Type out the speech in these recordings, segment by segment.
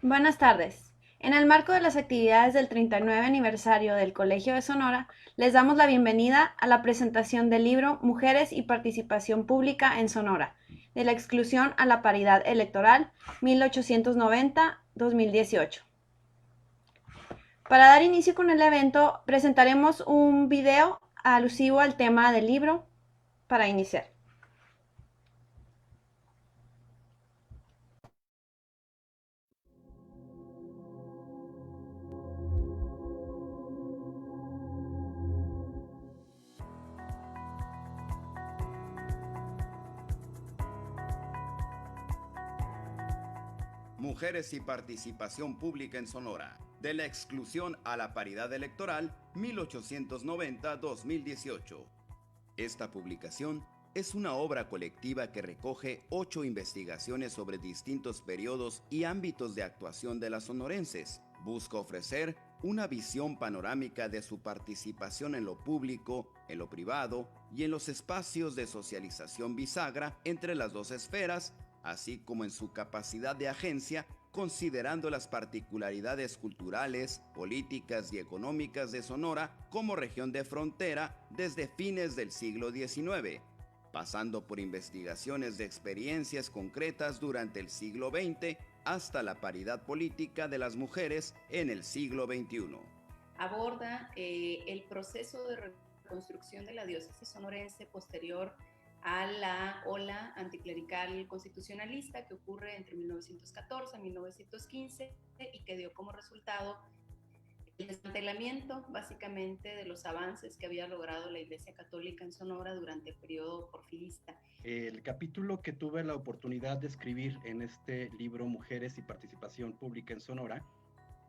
Buenas tardes. En el marco de las actividades del 39 aniversario del Colegio de Sonora, les damos la bienvenida a la presentación del libro Mujeres y Participación Pública en Sonora, de la exclusión a la paridad electoral 1890-2018. Para dar inicio con el evento, presentaremos un video alusivo al tema del libro para iniciar. Mujeres y participación pública en Sonora, de la exclusión a la paridad electoral 1890-2018. Esta publicación es una obra colectiva que recoge 8 investigaciones sobre distintos periodos y ámbitos de actuación de las sonorenses. Busca ofrecer una visión panorámica de su participación en lo público, en lo privado y en los espacios de socialización bisagra entre las dos esferas, así como en su capacidad de agencia, considerando las particularidades culturales, políticas y económicas de Sonora como región de frontera desde fines del siglo XIX, pasando por investigaciones de experiencias concretas durante el siglo XX hasta la paridad política de las mujeres en el siglo XXI. Aborda el proceso de reconstrucción de la diócesis sonorense posterior a la ola anticlerical constitucionalista que ocurre entre 1914 y 1915 y que dio como resultado el desmantelamiento básicamente de los avances que había logrado la Iglesia Católica en Sonora durante el periodo porfirista. El capítulo que tuve la oportunidad de escribir en este libro Mujeres y Participación Pública en Sonora,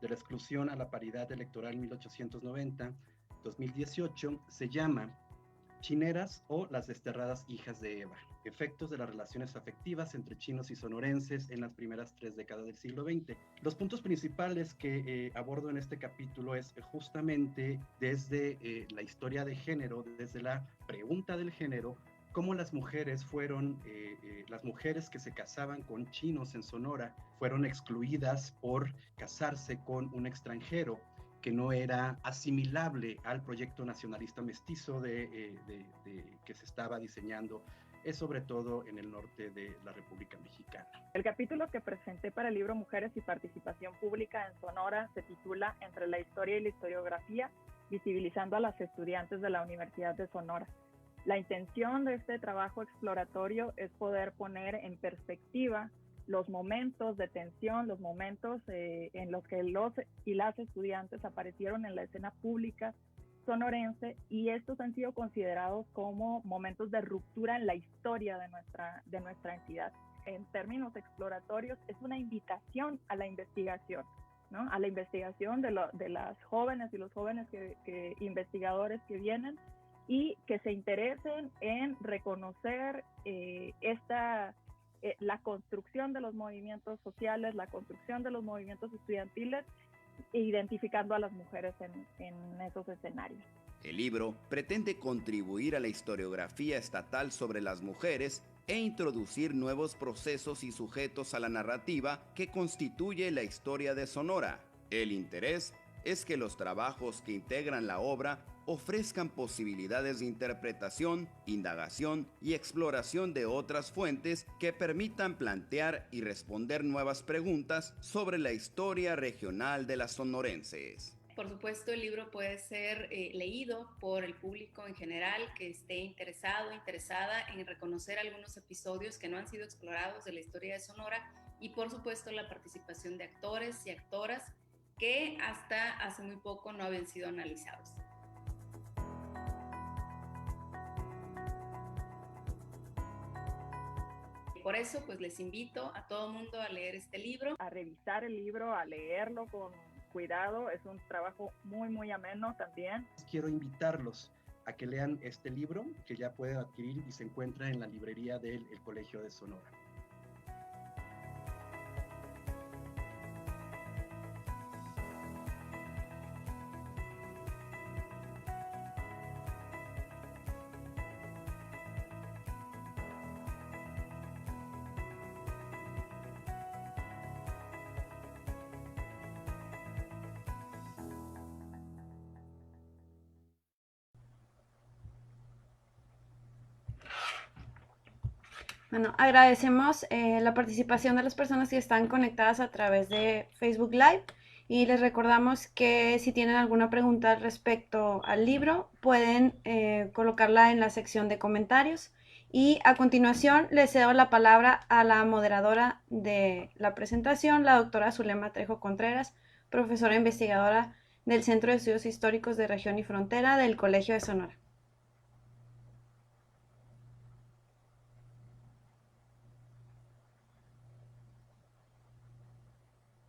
de la exclusión a la paridad electoral 1890-2018, se llama Chineras o las desterradas hijas de Eva, efectos de las relaciones afectivas entre chinos y sonorenses en las primeras 3 décadas del siglo XX. Los puntos principales que abordo en este capítulo es justamente desde la historia de género, desde la pregunta del género, cómo las mujeres fueron, las mujeres que se casaban con chinos en Sonora fueron excluidas por casarse con un extranjero que no era asimilable al proyecto nacionalista mestizo que se estaba diseñando, sobre todo en el norte de la República Mexicana. El capítulo que presenté para el libro Mujeres y Participación Pública en Sonora se titula Entre la historia y la historiografía, visibilizando a las estudiantes de la Universidad de Sonora. La intención de este trabajo exploratorio es poder poner en perspectiva los momentos de tensión, los momentos en los que los y las estudiantes aparecieron en la escena pública sonorense, y estos han sido considerados como momentos de ruptura en la historia de nuestra entidad. En términos exploratorios, es una invitación a la investigación, ¿no? A la investigación de las jóvenes y los jóvenes investigadores que vienen y que se interesen en reconocer la construcción de los movimientos sociales, la construcción de los movimientos estudiantiles, identificando a las mujeres en esos escenarios. El libro pretende contribuir a la historiografía estatal sobre las mujeres e introducir nuevos procesos y sujetos a la narrativa que constituye la historia de Sonora. El interés es que los trabajos que integran la obra ofrezcan posibilidades de interpretación, indagación y exploración de otras fuentes que permitan plantear y responder nuevas preguntas sobre la historia regional de las sonorenses. Por supuesto, el libro puede ser leído por el público en general que esté interesada en reconocer algunos episodios que no han sido explorados de la historia de Sonora, y por supuesto la participación de actores y actoras que hasta hace muy poco no habían sido analizados. Por eso, pues les invito a todo mundo a leer este libro. A revisar el libro, a leerlo con cuidado. Es un trabajo muy, muy ameno también. Quiero invitarlos a que lean este libro, que ya pueden adquirir y se encuentra en la librería del Colegio de Sonora. Bueno, agradecemos la participación de las personas que están conectadas a través de Facebook Live y les recordamos que si tienen alguna pregunta respecto al libro pueden colocarla en la sección de comentarios. Y a continuación le cedo la palabra a la moderadora de la presentación, la doctora Zulema Trejo Contreras, profesora investigadora del Centro de Estudios Históricos de Región y Frontera del Colegio de Sonora.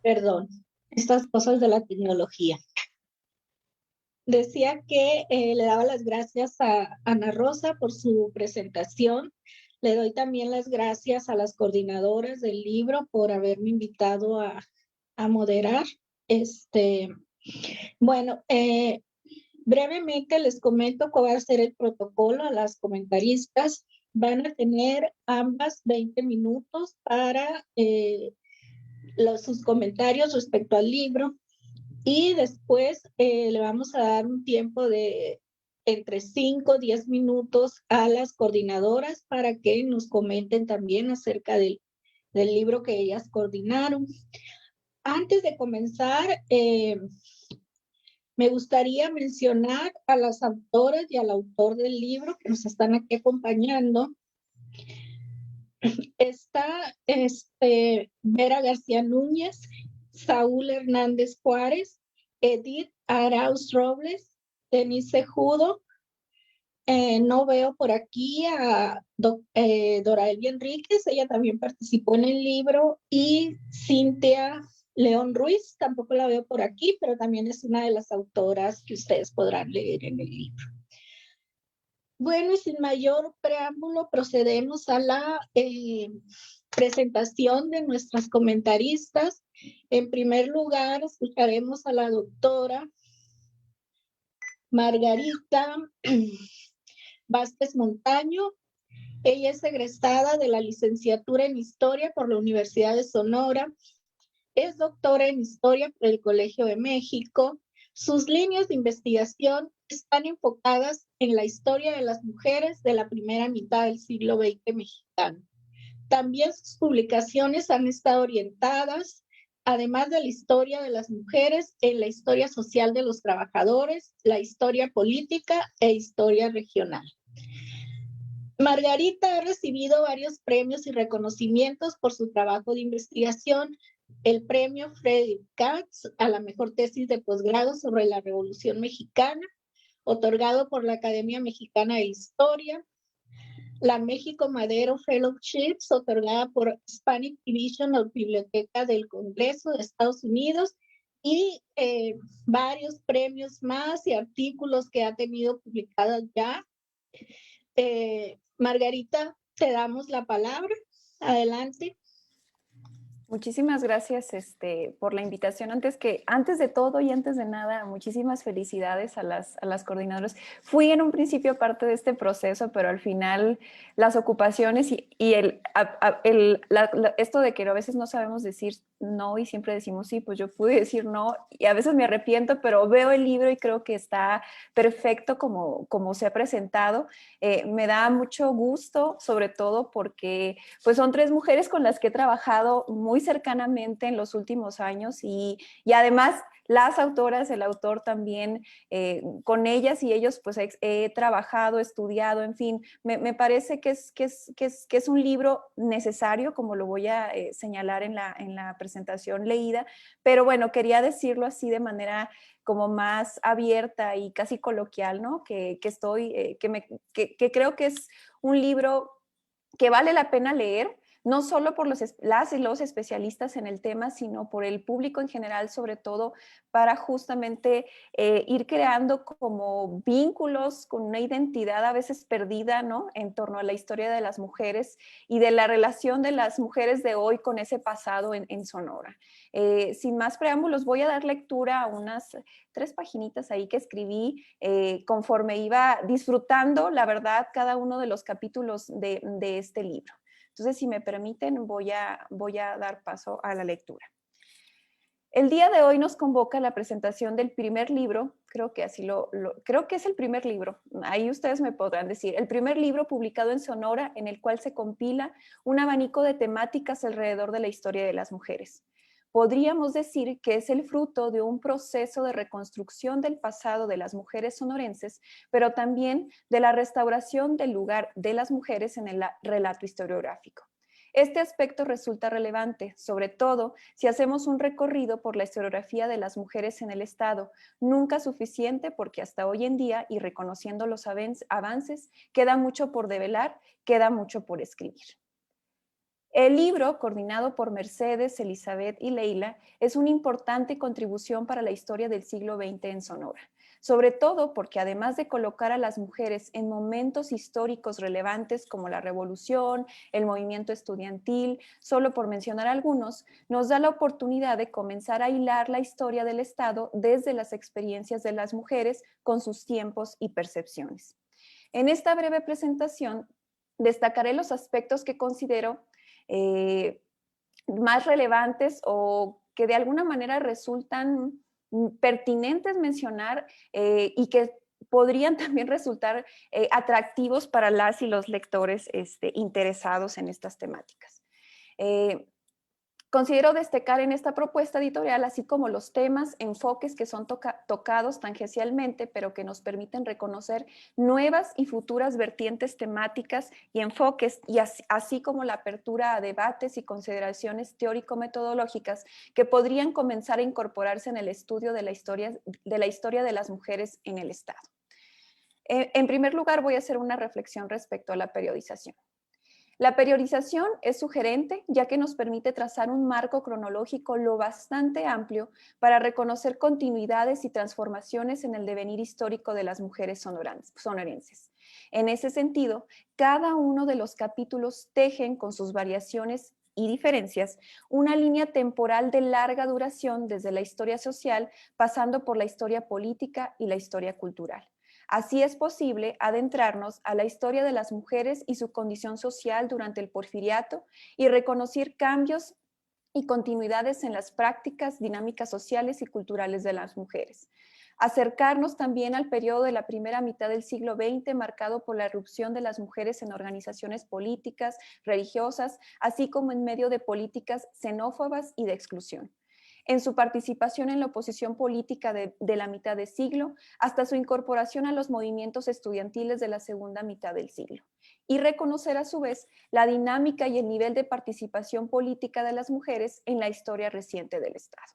Perdón, estas cosas de la tecnología. Decía que le daba las gracias a Ana Rosa por su presentación. Le doy también las gracias a las coordinadoras del libro por haberme invitado a moderar. Bueno, brevemente les comento cuál va a ser el protocolo a las comentaristas. Van a tener ambas 20 minutos para sus comentarios respecto al libro. Y después le vamos a dar un tiempo de entre 5 o 10 minutos a las coordinadoras para que nos comenten también acerca del libro que ellas coordinaron. Antes de comenzar, me gustaría mencionar a las autoras y al autor del libro que nos están aquí acompañando. Está Vera García Núñez, Saúl Hernández Juárez, Edith Arauz Robles, Denise Judo. No veo por aquí a Doraeli Enríquez, ella también participó en el libro, y Cintia León Ruiz, tampoco la veo por aquí, pero también es una de las autoras que ustedes podrán leer en el libro. Bueno, y sin mayor preámbulo, procedemos a la presentación de nuestras comentaristas. En primer lugar, escucharemos a la doctora Margarita Vázquez Montaño. Ella es egresada de la licenciatura en Historia por la Universidad de Sonora. Es doctora en Historia por el Colegio de México. Sus líneas de investigación están enfocadas en la historia de las mujeres de la primera mitad del siglo XX mexicano. También sus publicaciones han estado orientadas, además de la historia de las mujeres, en la historia social de los trabajadores, la historia política e historia regional. Margarita ha recibido varios premios y reconocimientos por su trabajo de investigación. El premio Frederick Katz a la mejor tesis de posgrado sobre la Revolución Mexicana, otorgado por la Academia Mexicana de Historia. La México Madero Fellowships, otorgada por Hispanic Division of Biblioteca del Congreso de Estados Unidos, y varios premios más y artículos que ha tenido publicados ya. Margarita, te damos la palabra. Adelante. Muchísimas gracias por la invitación. Antes de todo y antes de nada, muchísimas felicidades a las coordinadoras. Fui en un principio parte de este proceso, pero al final las ocupaciones y esto de que a veces no sabemos decir no y siempre decimos sí, pues yo pude decir no y a veces me arrepiento, pero veo el libro y creo que está perfecto como se ha presentado. Me da mucho gusto, sobre todo porque pues son 3 mujeres con las que he trabajado muy cercanamente en los últimos años y además las autoras, el autor también, con ellas y ellos pues he trabajado, estudiado, en fin, me parece que es un libro necesario, como lo voy a señalar en la presentación leída, pero bueno, quería decirlo así de manera como más abierta y casi coloquial, ¿no? Que creo que es un libro que vale la pena leer, no solo por las y los especialistas en el tema, sino por el público en general, sobre todo para justamente ir creando como vínculos con una identidad a veces perdida, ¿no? En torno a la historia de las mujeres y de la relación de las mujeres de hoy con ese pasado en Sonora. Sin más preámbulos, voy a dar lectura a unas 3 paginitas ahí que escribí conforme iba disfrutando, la verdad, cada uno de los capítulos de este libro. Entonces, si me permiten, voy a dar paso a la lectura. El día de hoy nos convoca la presentación del primer libro, creo que es el primer libro, ahí ustedes me podrán decir, el primer libro publicado en Sonora en el cual se compila un abanico de temáticas alrededor de la historia de las mujeres. Podríamos decir que es el fruto de un proceso de reconstrucción del pasado de las mujeres sonorenses, pero también de la restauración del lugar de las mujeres en el relato historiográfico. Este aspecto resulta relevante, sobre todo si hacemos un recorrido por la historiografía de las mujeres en el Estado, nunca suficiente porque hasta hoy en día, y reconociendo los avances, queda mucho por develar, queda mucho por escribir. El libro, coordinado por Mercedes, Elizabeth y Leila, es una importante contribución para la historia del siglo XX en Sonora, sobre todo porque además de colocar a las mujeres en momentos históricos relevantes como la Revolución, el movimiento estudiantil, solo por mencionar algunos, nos da la oportunidad de comenzar a hilar la historia del Estado desde las experiencias de las mujeres con sus tiempos y percepciones. En esta breve presentación, destacaré los aspectos que considero más relevantes o que de alguna manera resultan pertinentes mencionar y que podrían también resultar atractivos para las y los lectores interesados en estas temáticas. Considero destacar en esta propuesta editorial, así como los temas, enfoques que son tocados tangencialmente, pero que nos permiten reconocer nuevas y futuras vertientes temáticas y enfoques, y así como la apertura a debates y consideraciones teórico-metodológicas que podrían comenzar a incorporarse en el estudio de la historia de las mujeres en el Estado. En primer lugar, voy a hacer una reflexión respecto a la periodización. La periodización es sugerente, ya que nos permite trazar un marco cronológico lo bastante amplio para reconocer continuidades y transformaciones en el devenir histórico de las mujeres sonorenses. En ese sentido, cada uno de los capítulos tejen con sus variaciones y diferencias una línea temporal de larga duración desde la historia social, pasando por la historia política y la historia cultural. Así es posible adentrarnos a la historia de las mujeres y su condición social durante el Porfiriato y reconocer cambios y continuidades en las prácticas, dinámicas sociales y culturales de las mujeres. Acercarnos también al periodo de la primera mitad del siglo XX, marcado por la irrupción de las mujeres en organizaciones políticas, religiosas, así como en medio de políticas xenófobas y de exclusión. En su participación en la oposición política de la mitad de siglo, hasta su incorporación a los movimientos estudiantiles de la segunda mitad del siglo, y reconocer a su vez la dinámica y el nivel de participación política de las mujeres en la historia reciente del Estado.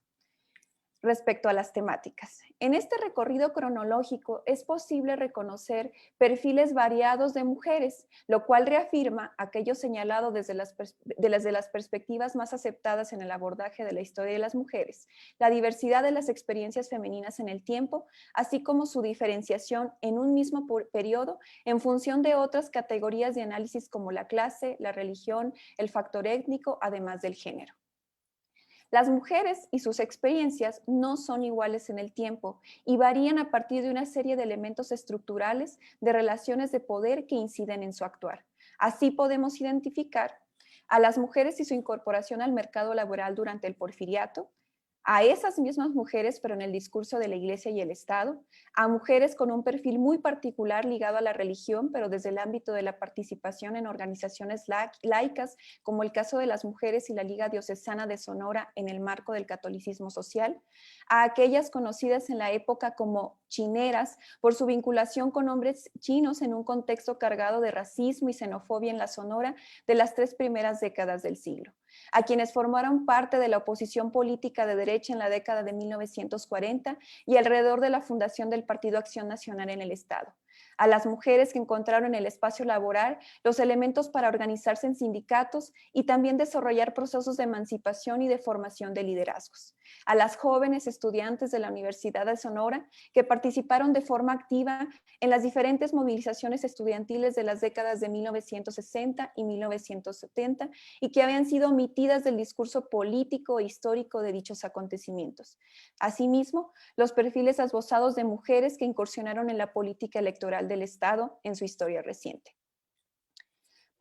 Respecto a las temáticas. En este recorrido cronológico es posible reconocer perfiles variados de mujeres, lo cual reafirma aquello señalado desde las perspectivas más aceptadas en el abordaje de la historia de las mujeres, la diversidad de las experiencias femeninas en el tiempo, así como su diferenciación en un mismo periodo en función de otras categorías de análisis como la clase, la religión, el factor étnico, además del género. Las mujeres y sus experiencias no son iguales en el tiempo y varían a partir de una serie de elementos estructurales de relaciones de poder que inciden en su actuar. Así podemos identificar a las mujeres y su incorporación al mercado laboral durante el Porfiriato, a esas mismas mujeres, pero en el discurso de la Iglesia y el Estado, a mujeres con un perfil muy particular ligado a la religión, pero desde el ámbito de la participación en organizaciones laicas, como el caso de las mujeres y la Liga Diocesana de Sonora en el marco del catolicismo social, a aquellas conocidas en la época como chineras por su vinculación con hombres chinos en un contexto cargado de racismo y xenofobia en la Sonora de las 3 primeras décadas del siglo, a quienes formaron parte de la oposición política de derecha en la década de 1940 y alrededor de la fundación del Partido Acción Nacional en el Estado, a las mujeres que encontraron en el espacio laboral los elementos para organizarse en sindicatos y también desarrollar procesos de emancipación y de formación de liderazgos, a las jóvenes estudiantes de la Universidad de Sonora que participaron de forma activa en las diferentes movilizaciones estudiantiles de las décadas de 1960 y 1970 y que habían sido omitidas del discurso político e histórico de dichos acontecimientos. Asimismo, los perfiles esbozados de mujeres que incursionaron en la política electoral del Estado en su historia reciente.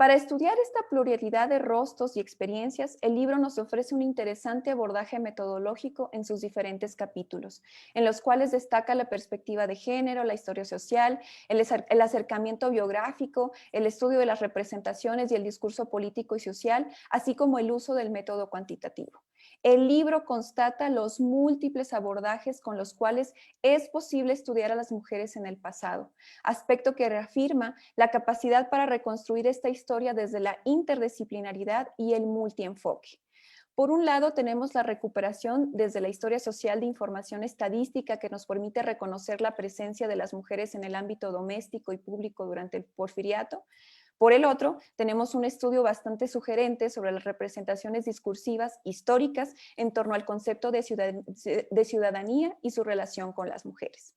Para estudiar esta pluralidad de rostros y experiencias, el libro nos ofrece un interesante abordaje metodológico en sus diferentes capítulos, en los cuales destaca la perspectiva de género, la historia social, el acercamiento biográfico, el estudio de las representaciones y el discurso político y social, así como el uso del método cuantitativo. El libro constata los múltiples abordajes con los cuales es posible estudiar a las mujeres en el pasado, aspecto que reafirma la capacidad para reconstruir esta historia desde la interdisciplinaridad y el multienfoque. Por un lado, tenemos la recuperación desde la historia social de información estadística que nos permite reconocer la presencia de las mujeres en el ámbito doméstico y público durante el porfiriato. Por el otro, tenemos un estudio bastante sugerente sobre las representaciones discursivas históricas en torno al concepto de ciudadanía y su relación con las mujeres.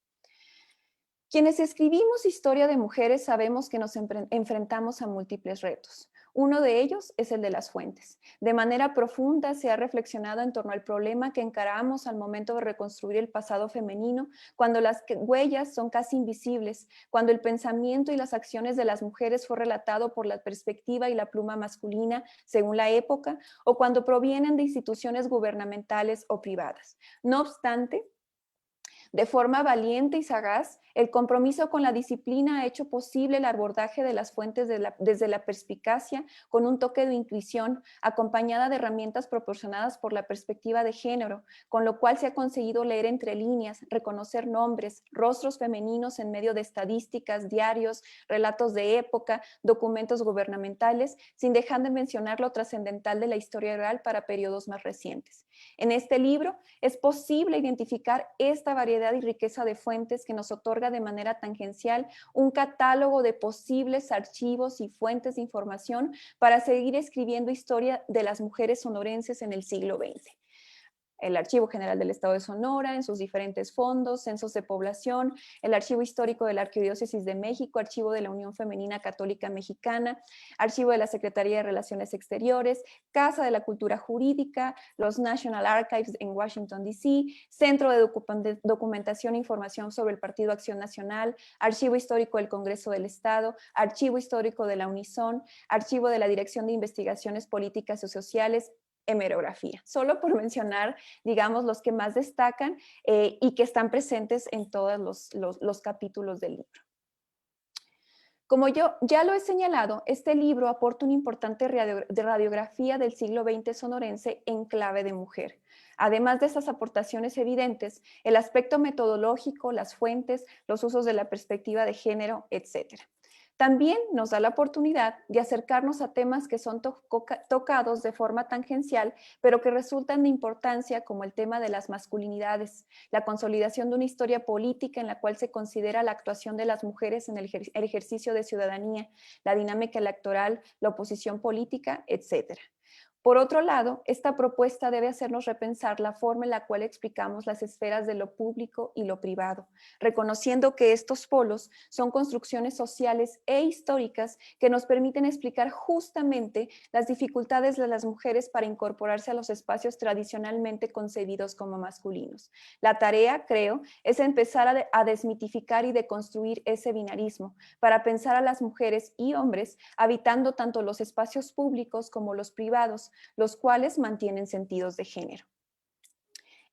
Quienes escribimos historia de mujeres sabemos que nos enfrentamos a múltiples retos. Uno de ellos es el de las fuentes. De manera profunda se ha reflexionado en torno al problema que encaramos al momento de reconstruir el pasado femenino, cuando las huellas son casi invisibles, cuando el pensamiento y las acciones de las mujeres fue relatado por la perspectiva y la pluma masculina según la época, o cuando provienen de instituciones gubernamentales o privadas. No obstante, de forma valiente y sagaz, el compromiso con la disciplina ha hecho posible el abordaje de las fuentes desde la perspicacia, con un toque de intuición, acompañada de herramientas proporcionadas por la perspectiva de género, con lo cual se ha conseguido leer entre líneas, reconocer nombres, rostros femeninos en medio de estadísticas, diarios, relatos de época, documentos gubernamentales, sin dejar de mencionar lo trascendental de la historia oral para periodos más recientes. En este libro es posible identificar esta variedad y riqueza de fuentes que nos otorga de manera tangencial un catálogo de posibles archivos y fuentes de información para seguir escribiendo historia de las mujeres sonorenses en el siglo XX. El Archivo General del Estado de Sonora, en sus diferentes fondos, censos de población, el Archivo Histórico de la Arquidiócesis de México, Archivo de la Unión Femenina Católica Mexicana, Archivo de la Secretaría de Relaciones Exteriores, Casa de la Cultura Jurídica, los National Archives en Washington, D.C., Centro de Documentación e Información sobre el Partido Acción Nacional, Archivo Histórico del Congreso del Estado, Archivo Histórico de la Unison, Archivo de la Dirección de Investigaciones Políticas y Sociales, hemerografía, solo por mencionar, digamos, los que más destacan y que están presentes en todos los capítulos del libro. Como yo ya lo he señalado, este libro aporta una importante radiografía del siglo XX sonorense en clave de mujer. Además de esas aportaciones evidentes, el aspecto metodológico, las fuentes, los usos de la perspectiva de género, etc. También nos da la oportunidad de acercarnos a temas que son tocados de forma tangencial, pero que resultan de importancia, como el tema de las masculinidades, la consolidación de una historia política en la cual se considera la actuación de las mujeres en el ejercicio de ciudadanía, la dinámica electoral, la oposición política, etc. Por otro lado, esta propuesta debe hacernos repensar la forma en la cual explicamos las esferas de lo público y lo privado, reconociendo que estos polos son construcciones sociales e históricas que nos permiten explicar justamente las dificultades de las mujeres para incorporarse a los espacios tradicionalmente concebidos como masculinos. La tarea, creo, es empezar a desmitificar y deconstruir ese binarismo para pensar a las mujeres y hombres habitando tanto los espacios públicos como los privados, los cuales mantienen sentidos de género.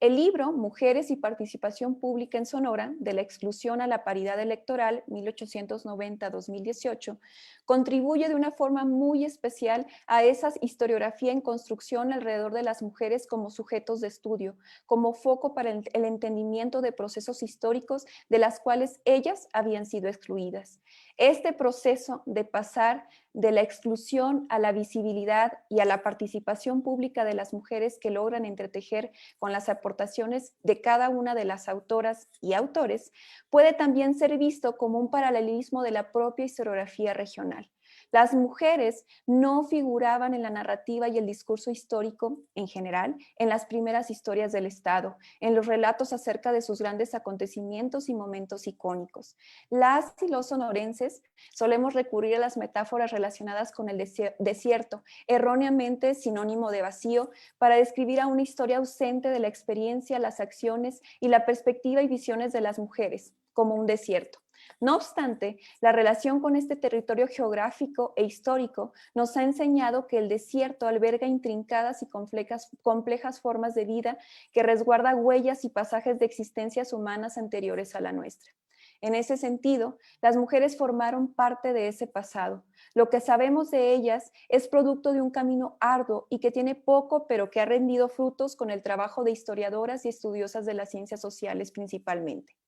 El libro Mujeres y Participación Pública en Sonora, de la exclusión a la paridad electoral, 1890-2018, contribuye de una forma muy especial a esa historiografía en construcción alrededor de las mujeres como sujetos de estudio, como foco para el entendimiento de procesos históricos de las cuales ellas habían sido excluidas. Este proceso de pasar de la exclusión a la visibilidad y a la participación pública de las mujeres que logran entretejer con las aportaciones de cada una de las autoras y autores, puede también ser visto como un paralelismo de la propia historiografía regional. Las mujeres no figuraban en la narrativa y el discurso histórico, en general, en las primeras historias del Estado, en los relatos acerca de sus grandes acontecimientos y momentos icónicos. Las y los sonorenses solemos recurrir a las metáforas relacionadas con el desierto, erróneamente sinónimo de vacío, para describir a una historia ausente de la experiencia, las acciones y la perspectiva y visiones de las mujeres, como un desierto. No obstante, la relación con este territorio geográfico e histórico nos ha enseñado que el desierto alberga intrincadas y complejas formas de vida que resguarda huellas y pasajes de existencias humanas anteriores a la nuestra. En ese sentido, las mujeres formaron parte de ese pasado. Lo que sabemos de ellas es producto de un camino arduo y que tiene poco, pero que ha rendido frutos con el trabajo de historiadoras y estudiosas de las ciencias sociales principalmente.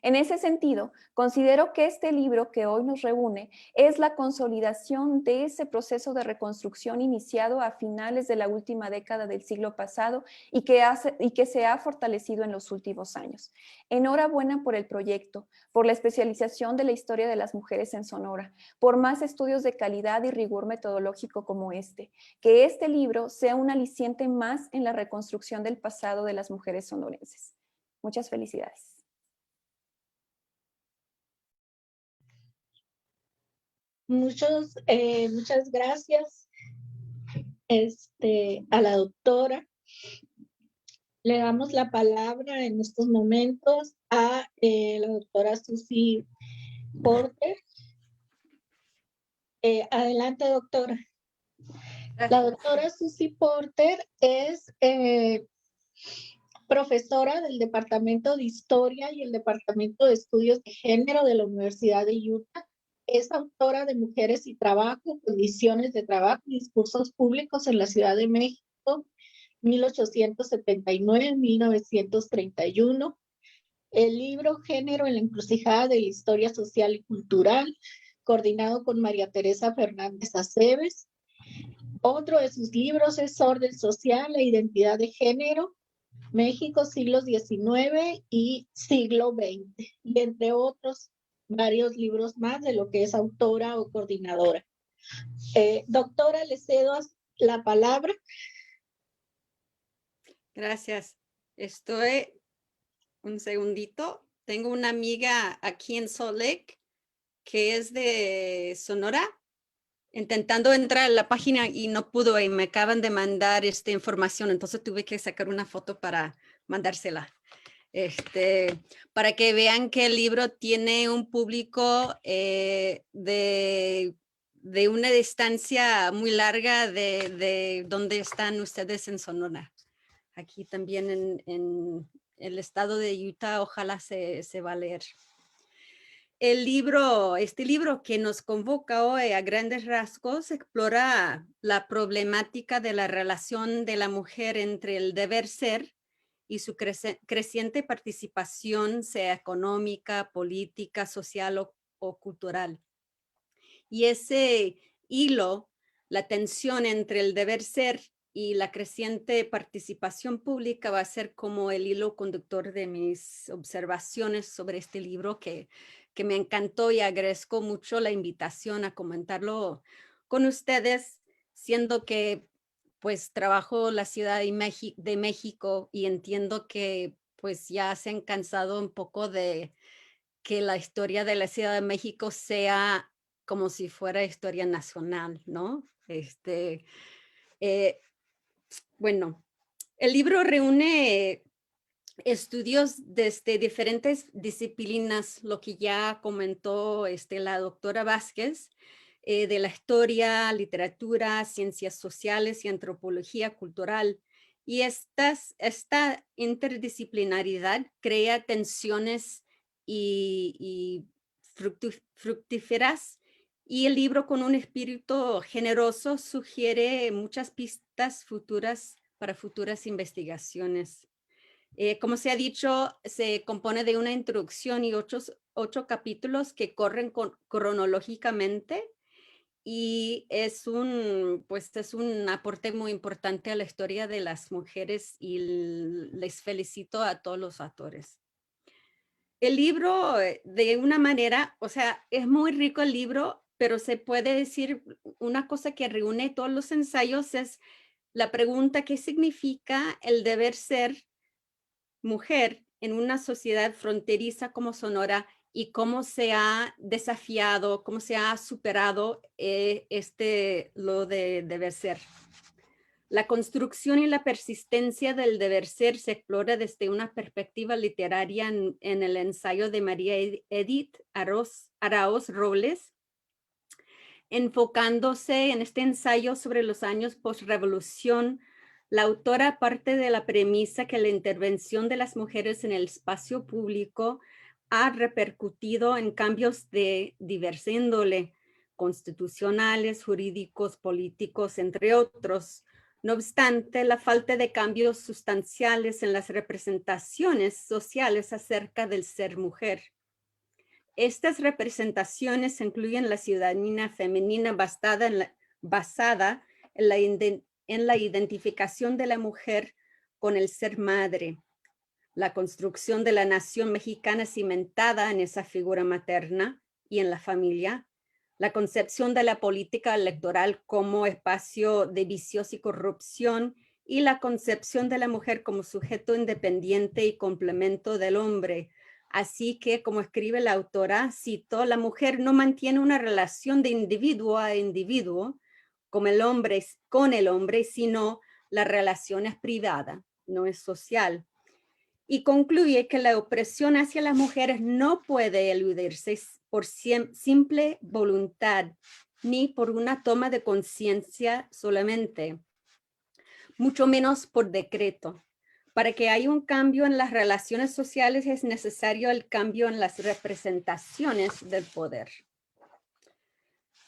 En ese sentido, considero que este libro que hoy nos reúne es la consolidación de ese proceso de reconstrucción iniciado a finales de la última década del siglo pasado y que se ha fortalecido en los últimos años. Enhorabuena por el proyecto, por la especialización de la historia de las mujeres en Sonora, por más estudios de calidad y rigor metodológico como este. Que este libro sea un aliciente más en la reconstrucción del pasado de las mujeres sonorenses. Muchas felicidades. Muchas gracias a la doctora. Le damos la palabra en estos momentos a la doctora Susi Porter. Adelante, doctora. La doctora Susi Porter es profesora del Departamento de Historia y el Departamento de Estudios de Género de la Universidad de Utah. Es autora de Mujeres y Trabajo, Condiciones de Trabajo y Discursos Públicos en la Ciudad de México, 1879-1931. El libro Género en la encrucijada de la historia social y cultural, coordinado con María Teresa Fernández Aceves. Otro de sus libros es Orden Social e Identidad de Género, México, siglos XIX y siglo XX, y entre otros varios libros más de lo que es autora o coordinadora. Doctora, le cedo la palabra. Gracias. Estoy, un segundito, tengo una amiga aquí en Salt Lake que es de Sonora, intentando entrar a la página y no pudo y me acaban de mandar esta información, entonces tuve que sacar una foto para mandársela. Para que vean que el libro tiene un público de una distancia muy larga de donde están ustedes en Sonora. Aquí también en el estado de Utah, ojalá se va a leer. Este libro que nos convoca hoy a grandes rasgos explora la problemática de la relación de la mujer entre el deber ser y su creciente participación, sea económica, política, social o cultural. Y ese hilo, la tensión entre el deber ser y la creciente participación pública va a ser como el hilo conductor de mis observaciones sobre este libro que me encantó y agradezco mucho la invitación a comentarlo con ustedes, siendo que pues trabajo la Ciudad de México y entiendo que pues ya se han cansado un poco de que la historia de la Ciudad de México sea como si fuera historia nacional, ¿no? Bueno, el libro reúne estudios desde diferentes disciplinas, lo que ya comentó la doctora Vázquez, de la historia, literatura, ciencias sociales y antropología cultural. Y esta interdisciplinaridad crea tensiones y fructíferas, y el libro con un espíritu generoso sugiere muchas pistas para futuras investigaciones. Como se ha dicho, se compone de una introducción y ocho capítulos que corren cronológicamente, y es un aporte muy importante a la historia de las mujeres y les felicito a todos los autores. El libro, de una manera, o sea, es muy rico el libro, pero se puede decir una cosa que reúne todos los ensayos es la pregunta: ¿qué significa el deber ser mujer en una sociedad fronteriza como Sonora, y cómo se ha desafiado, cómo se ha superado lo de deber ser? La construcción y la persistencia del deber ser se explora desde una perspectiva literaria en el ensayo de María Edith Araoz Robles, enfocándose en este ensayo sobre los años post-revolución. La autora parte de la premisa que la intervención de las mujeres en el espacio público ha repercutido en cambios de diversa índole, constitucionales, jurídicos, políticos, entre otros. No obstante, la falta de cambios sustanciales en las representaciones sociales acerca del ser mujer. Estas representaciones incluyen la ciudadanía femenina basada en la identificación de la mujer con el ser madre, la construcción de la nación mexicana cimentada en esa figura materna y en la familia, la concepción de la política electoral como espacio de vicios y corrupción y la concepción de la mujer como sujeto independiente y complemento del hombre. Así que, como escribe la autora, cito, la mujer no mantiene una relación de individuo a individuo con el hombre, sino la relación es privada, no es social. Y concluye que la opresión hacia las mujeres no puede eludirse por simple voluntad, ni por una toma de conciencia solamente, mucho menos por decreto. Para que haya un cambio en las relaciones sociales es necesario el cambio en las representaciones del poder.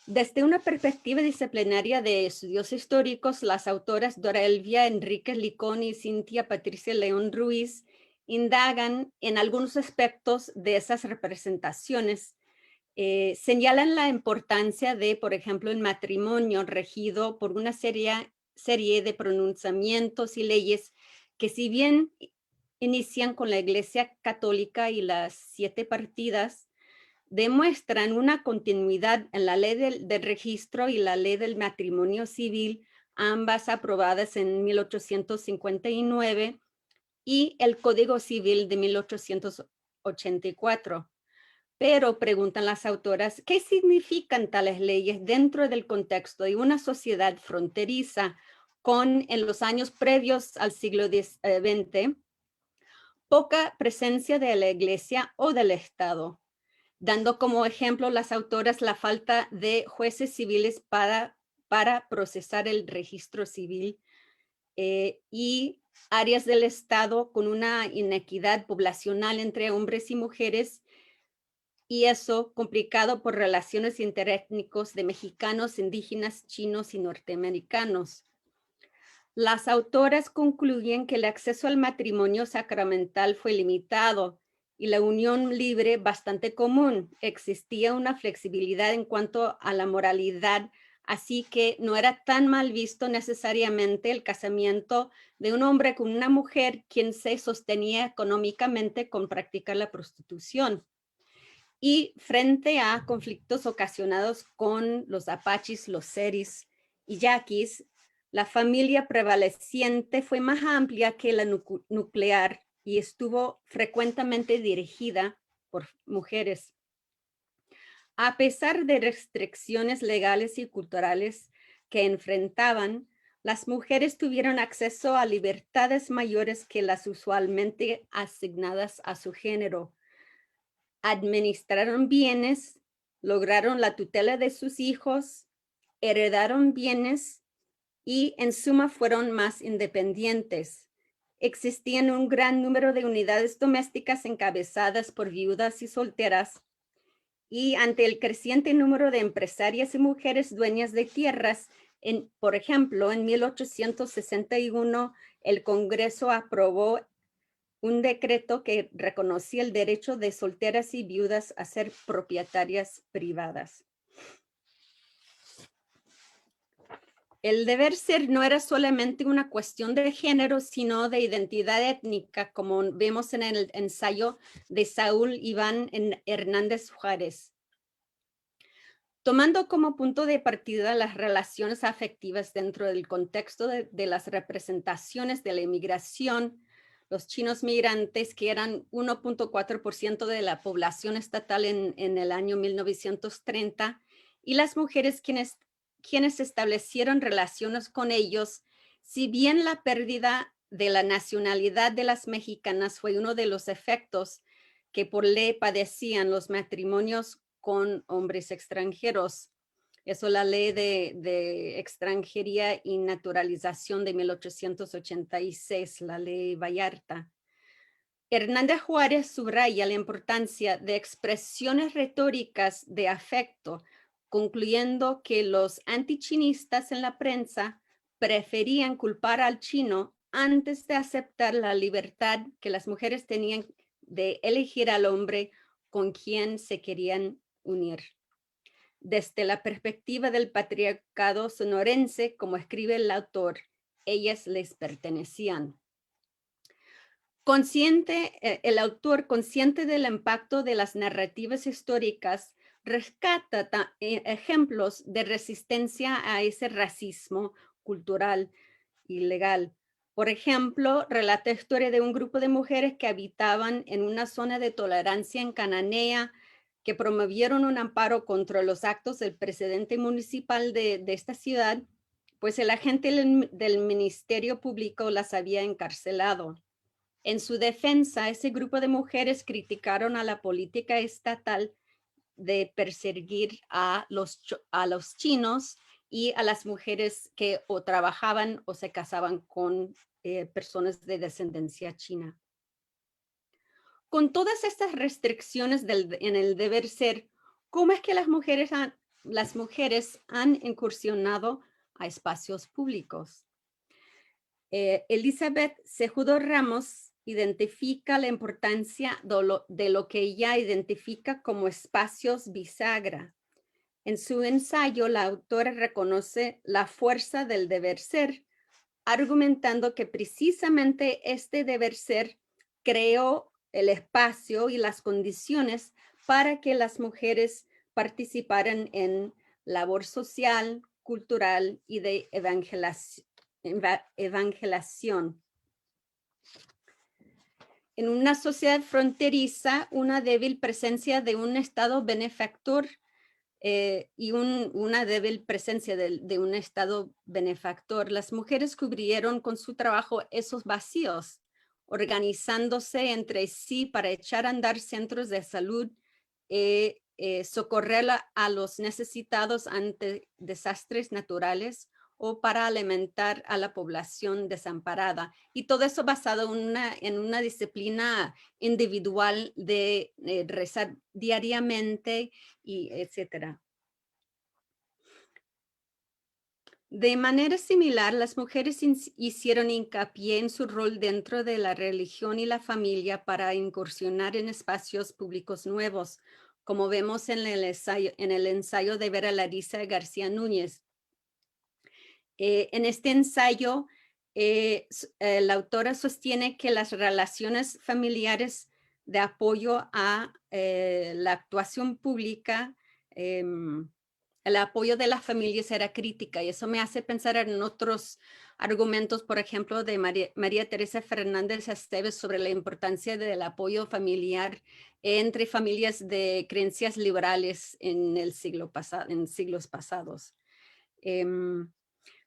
Desde una perspectiva disciplinaria de estudios históricos, las autoras Dora Elvia Enríquez Licón y Cintia Patricia León Ruiz indagan en algunos aspectos de esas representaciones. Señalan la importancia de, por ejemplo, el matrimonio regido por una serie de pronunciamientos y leyes que, si bien inician con la Iglesia Católica y las 7 partidas, demuestran una continuidad en la ley del registro y la ley del matrimonio civil, ambas aprobadas en 1859, y el Código Civil de 1884. Pero, preguntan las autoras, ¿qué significan tales leyes dentro del contexto de una sociedad fronteriza con, en los años previos al siglo XX, poca presencia de la Iglesia o del Estado? Dando como ejemplo las autoras la falta de jueces civiles para procesar el registro civil y áreas del Estado con una inequidad poblacional entre hombres y mujeres, y eso complicado por relaciones interétnicos de mexicanos, indígenas, chinos y norteamericanos. Las autoras concluyen que el acceso al matrimonio sacramental fue limitado y la unión libre bastante común. Existía una flexibilidad en cuanto a la moralidad, así que no era tan mal visto necesariamente el casamiento de un hombre con una mujer quien se sostenía económicamente con practicar la prostitución. Y frente a conflictos ocasionados con los apaches, los seris y yaquis, la familia prevaleciente fue más amplia que la nuclear y estuvo frecuentemente dirigida por mujeres. A pesar de restricciones legales y culturales que enfrentaban, las mujeres tuvieron acceso a libertades mayores que las usualmente asignadas a su género. Administraron bienes, lograron la tutela de sus hijos, heredaron bienes y en suma fueron más independientes. Existían un gran número de unidades domésticas encabezadas por viudas y solteras, y ante el creciente número de empresarias y mujeres dueñas de tierras, por ejemplo, en 1861 el Congreso aprobó un decreto que reconocía el derecho de solteras y viudas a ser propietarias privadas. El deber ser no era solamente una cuestión de género, sino de identidad étnica, como vemos en el ensayo de Saúl Iván Hernández Juárez. Tomando como punto de partida las relaciones afectivas dentro del contexto de las representaciones de la inmigración, los chinos migrantes, que eran 1.4% de la población estatal en el año 1930, y las mujeres quienes establecieron relaciones con ellos Si bien la pérdida de la nacionalidad de las mexicanas fue uno de los efectos que por ley padecían los matrimonios con hombres extranjeros, eso la ley de extranjería y naturalización de 1886, la ley Vallarta. Hernández Juárez subraya la importancia de expresiones retóricas de afecto, concluyendo que los antichinistas en la prensa preferían culpar al chino antes de aceptar la libertad que las mujeres tenían de elegir al hombre con quien se querían unir. Desde la perspectiva del patriarcado sonorense, como escribe el autor, ellas les pertenecían. El autor, consciente del impacto de las narrativas históricas, rescata ejemplos de resistencia a ese racismo cultural y legal. Por ejemplo, relata la historia de un grupo de mujeres que habitaban en una zona de tolerancia en Cananea, que promovieron un amparo contra los actos del presidente municipal de esta ciudad, pues el agente del Ministerio Público las había encarcelado. En su defensa, ese grupo de mujeres criticaron a la política estatal de perseguir a los chinos y a las mujeres que o trabajaban o se casaban con personas de descendencia china. Con todas estas restricciones en el deber ser, ¿cómo es que las mujeres han incursionado a espacios públicos? Elizabeth Cejudo Ramos identifica la importancia de lo que ella identifica como espacios bisagra. En su ensayo, la autora reconoce la fuerza del deber ser, argumentando que precisamente este deber ser creó el espacio y las condiciones para que las mujeres participaran en labor social, cultural y de evangelación. En una sociedad fronteriza, una débil presencia de un Estado benefactor y una débil presencia de un Estado benefactor, las mujeres cubrieron con su trabajo esos vacíos, organizándose entre sí para echar a andar centros de salud, socorrer a los necesitados ante desastres naturales o para alimentar a la población desamparada. Y todo eso basado en una disciplina individual de rezar diariamente, y etcétera. De manera similar, las mujeres hicieron hincapié en su rol dentro de la religión y la familia para incursionar en espacios públicos nuevos, como vemos en el ensayo de Vera Larisa García Núñez. En este ensayo, la autora sostiene que las relaciones familiares de apoyo a la actuación pública, el apoyo de las familias era crítica, y eso me hace pensar en otros argumentos, por ejemplo, de María Teresa Fernández Esteves sobre la importancia del apoyo familiar entre familias de creencias liberales en siglos pasados.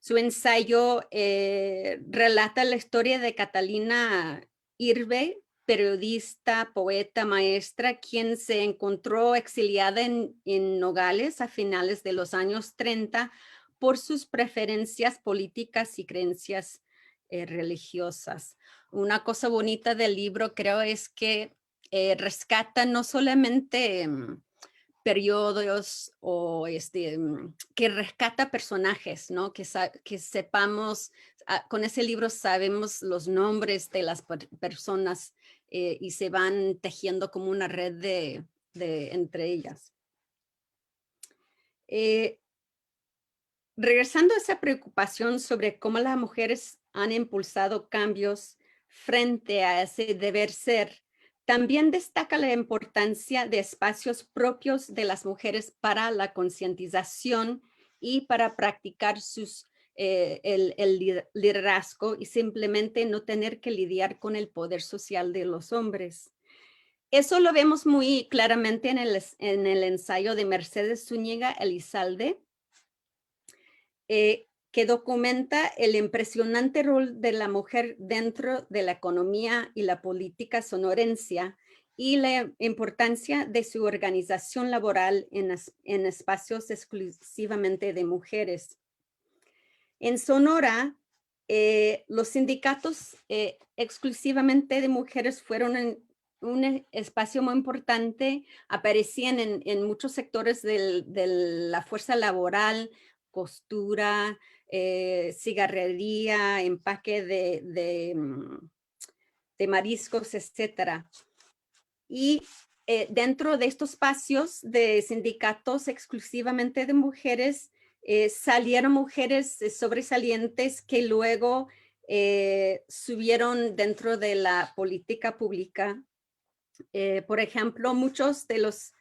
Su ensayo relata la historia de Catalina Irbe, periodista, poeta, maestra, quien se encontró exiliada en Nogales a finales de los años 30 por sus preferencias políticas y creencias religiosas. Una cosa bonita del libro, creo, es que rescata no solamente periodos o que rescata personajes, ¿no? Que sepamos, con ese libro sabemos los nombres de las personas y se van tejiendo como una red entre ellas. Regresando a esa preocupación sobre cómo las mujeres han impulsado cambios frente a ese deber ser, también destaca la importancia de espacios propios de las mujeres para la concientización y para practicar el liderazgo y simplemente no tener que lidiar con el poder social de los hombres. Eso lo vemos muy claramente en el ensayo de Mercedes Zúñiga Elizalde, que que documenta el impresionante rol de la mujer dentro de la economía y la política sonorense y la importancia de su organización laboral en espacios exclusivamente de mujeres. En Sonora, los sindicatos exclusivamente de mujeres fueron un espacio muy importante, aparecían en muchos sectores de la fuerza laboral, costura, cigarrería, empaque de mariscos, etcétera. Y dentro de estos espacios de sindicatos exclusivamente de mujeres, salieron mujeres sobresalientes que luego subieron dentro de la política pública. Por ejemplo, muchos de los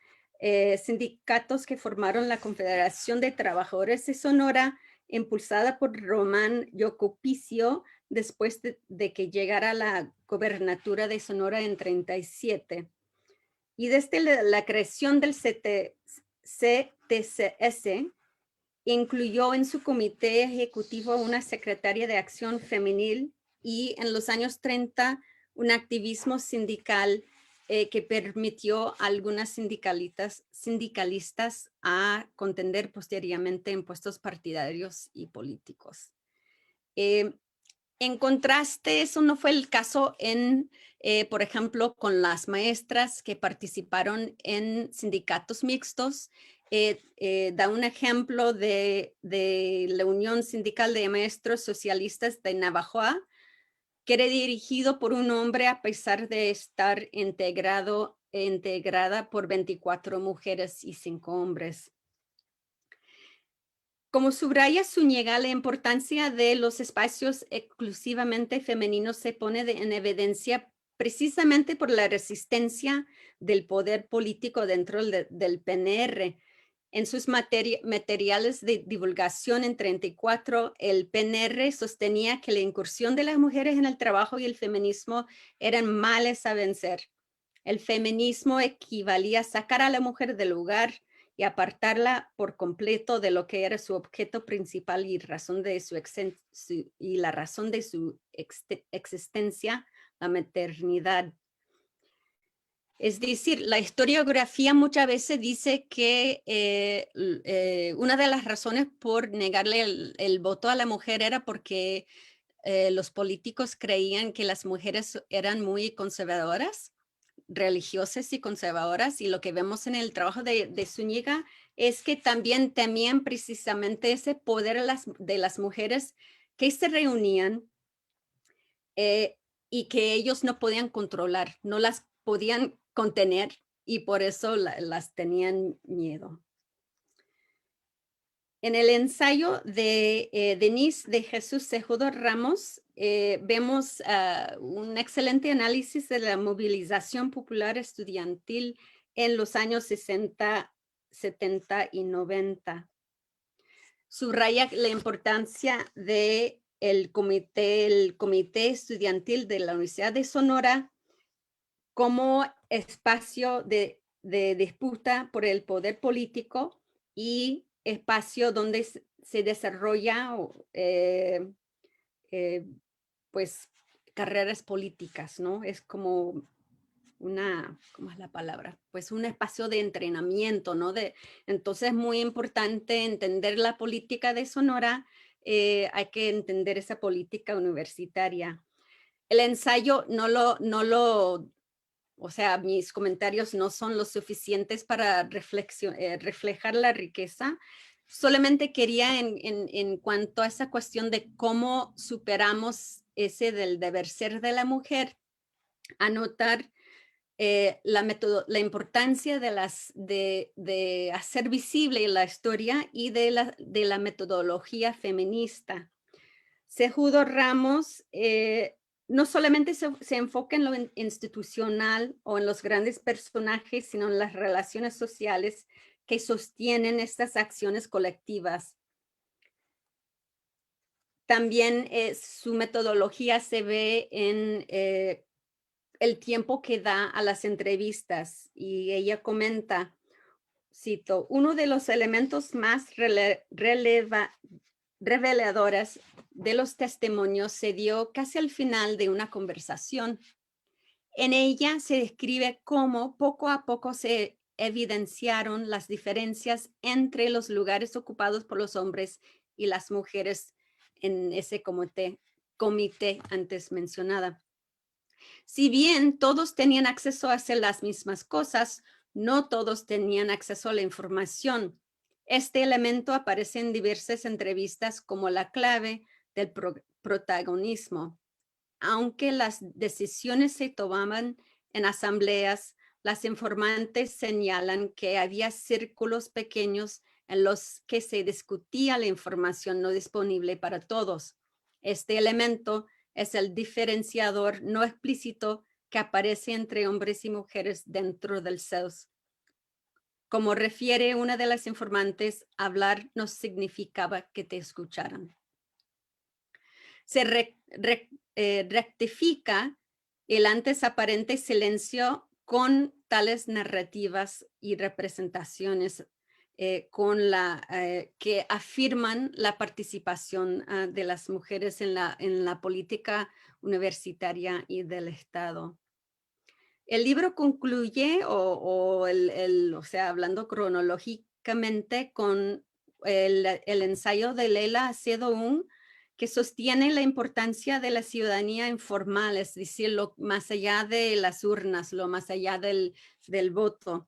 sindicatos que formaron la Confederación de Trabajadores de Sonora, impulsada por Román Yocupicio, después de que llegara a la gobernatura de Sonora en 1937. Y desde la creación del CTCS, incluyó en su comité ejecutivo una secretaria de acción femenil y en los años 30 un activismo sindical que permitió a algunas sindicalistas a contender posteriormente en puestos partidarios y políticos. En contraste, eso no fue el caso por ejemplo, con las maestras que participaron en sindicatos mixtos. Da un ejemplo de la Unión Sindical de Maestros Socialistas de Navajoa, que era dirigido por un hombre a pesar de estar integrada por 24 mujeres y 5 hombres. Como subraya Zúñiga, la importancia de los espacios exclusivamente femeninos se pone en evidencia precisamente por la resistencia del poder político dentro del PNR. En sus materiales de divulgación en 34, el PNR sostenía que la incursión de las mujeres en el trabajo y el feminismo eran males a vencer. El feminismo equivalía a sacar a la mujer del lugar y apartarla por completo de lo que era su objeto principal y la razón de su existencia, la maternidad. Es decir, la historiografía muchas veces dice que una de las razones por negarle el voto a la mujer era porque los políticos creían que las mujeres eran muy conservadoras, religiosas y conservadoras, y lo que vemos en el trabajo de Zúñiga es que también temían precisamente ese poder de las mujeres que se reunían y que ellos no podían controlar, no las podían contener y por eso las tenían miedo. En el ensayo de Denise de Jesús Cejudo Ramos, vemos un excelente análisis de la movilización popular estudiantil en los años 60, 70 y 90. Subraya la importancia del comité estudiantil de la Universidad de Sonora como espacio de disputa por el poder político y espacio donde se desarrolla pues carreras políticas, ¿no? Es como ¿cómo es la palabra? Pues un espacio de entrenamiento, ¿no? Entonces es muy importante entender la política de Sonora, hay que entender esa política universitaria. El ensayo o sea, mis comentarios no son lo suficientes para reflejar la riqueza. Solamente quería en cuanto a esa cuestión de cómo superamos ese del deber ser de la mujer, anotar la importancia de hacer visible la historia y de la metodología feminista. Cejudo Ramos no solamente se enfoca en lo institucional o en los grandes personajes, sino en las relaciones sociales que sostienen estas acciones colectivas. También su metodología se ve en el tiempo que da a las entrevistas, y ella comenta, cito, uno de los elementos más reveladoras de los testimonios se dio casi al final de una conversación. En ella se describe cómo poco a poco se evidenciaron las diferencias entre los lugares ocupados por los hombres y las mujeres en ese comité antes mencionada. Si bien todos tenían acceso a hacer las mismas cosas, no todos tenían acceso a la información. Este elemento aparece en diversas entrevistas como la clave del protagonismo. Aunque las decisiones se tomaban en asambleas, las informantes señalan que había círculos pequeños en los que se discutía la información no disponible para todos. Este elemento es el diferenciador no explícito que aparece entre hombres y mujeres dentro del CELS. Como refiere una de las informantes, hablar no significaba que te escucharan. Se rectifica el antes aparente silencio con tales narrativas y representaciones que afirman la participación de las mujeres en la política universitaria y del Estado. El libro concluye, o sea, hablando cronológicamente, con el ensayo de Leila Acedo-Un, que sostiene la importancia de la ciudadanía informal, es decir, lo más allá de las urnas, lo más allá del voto.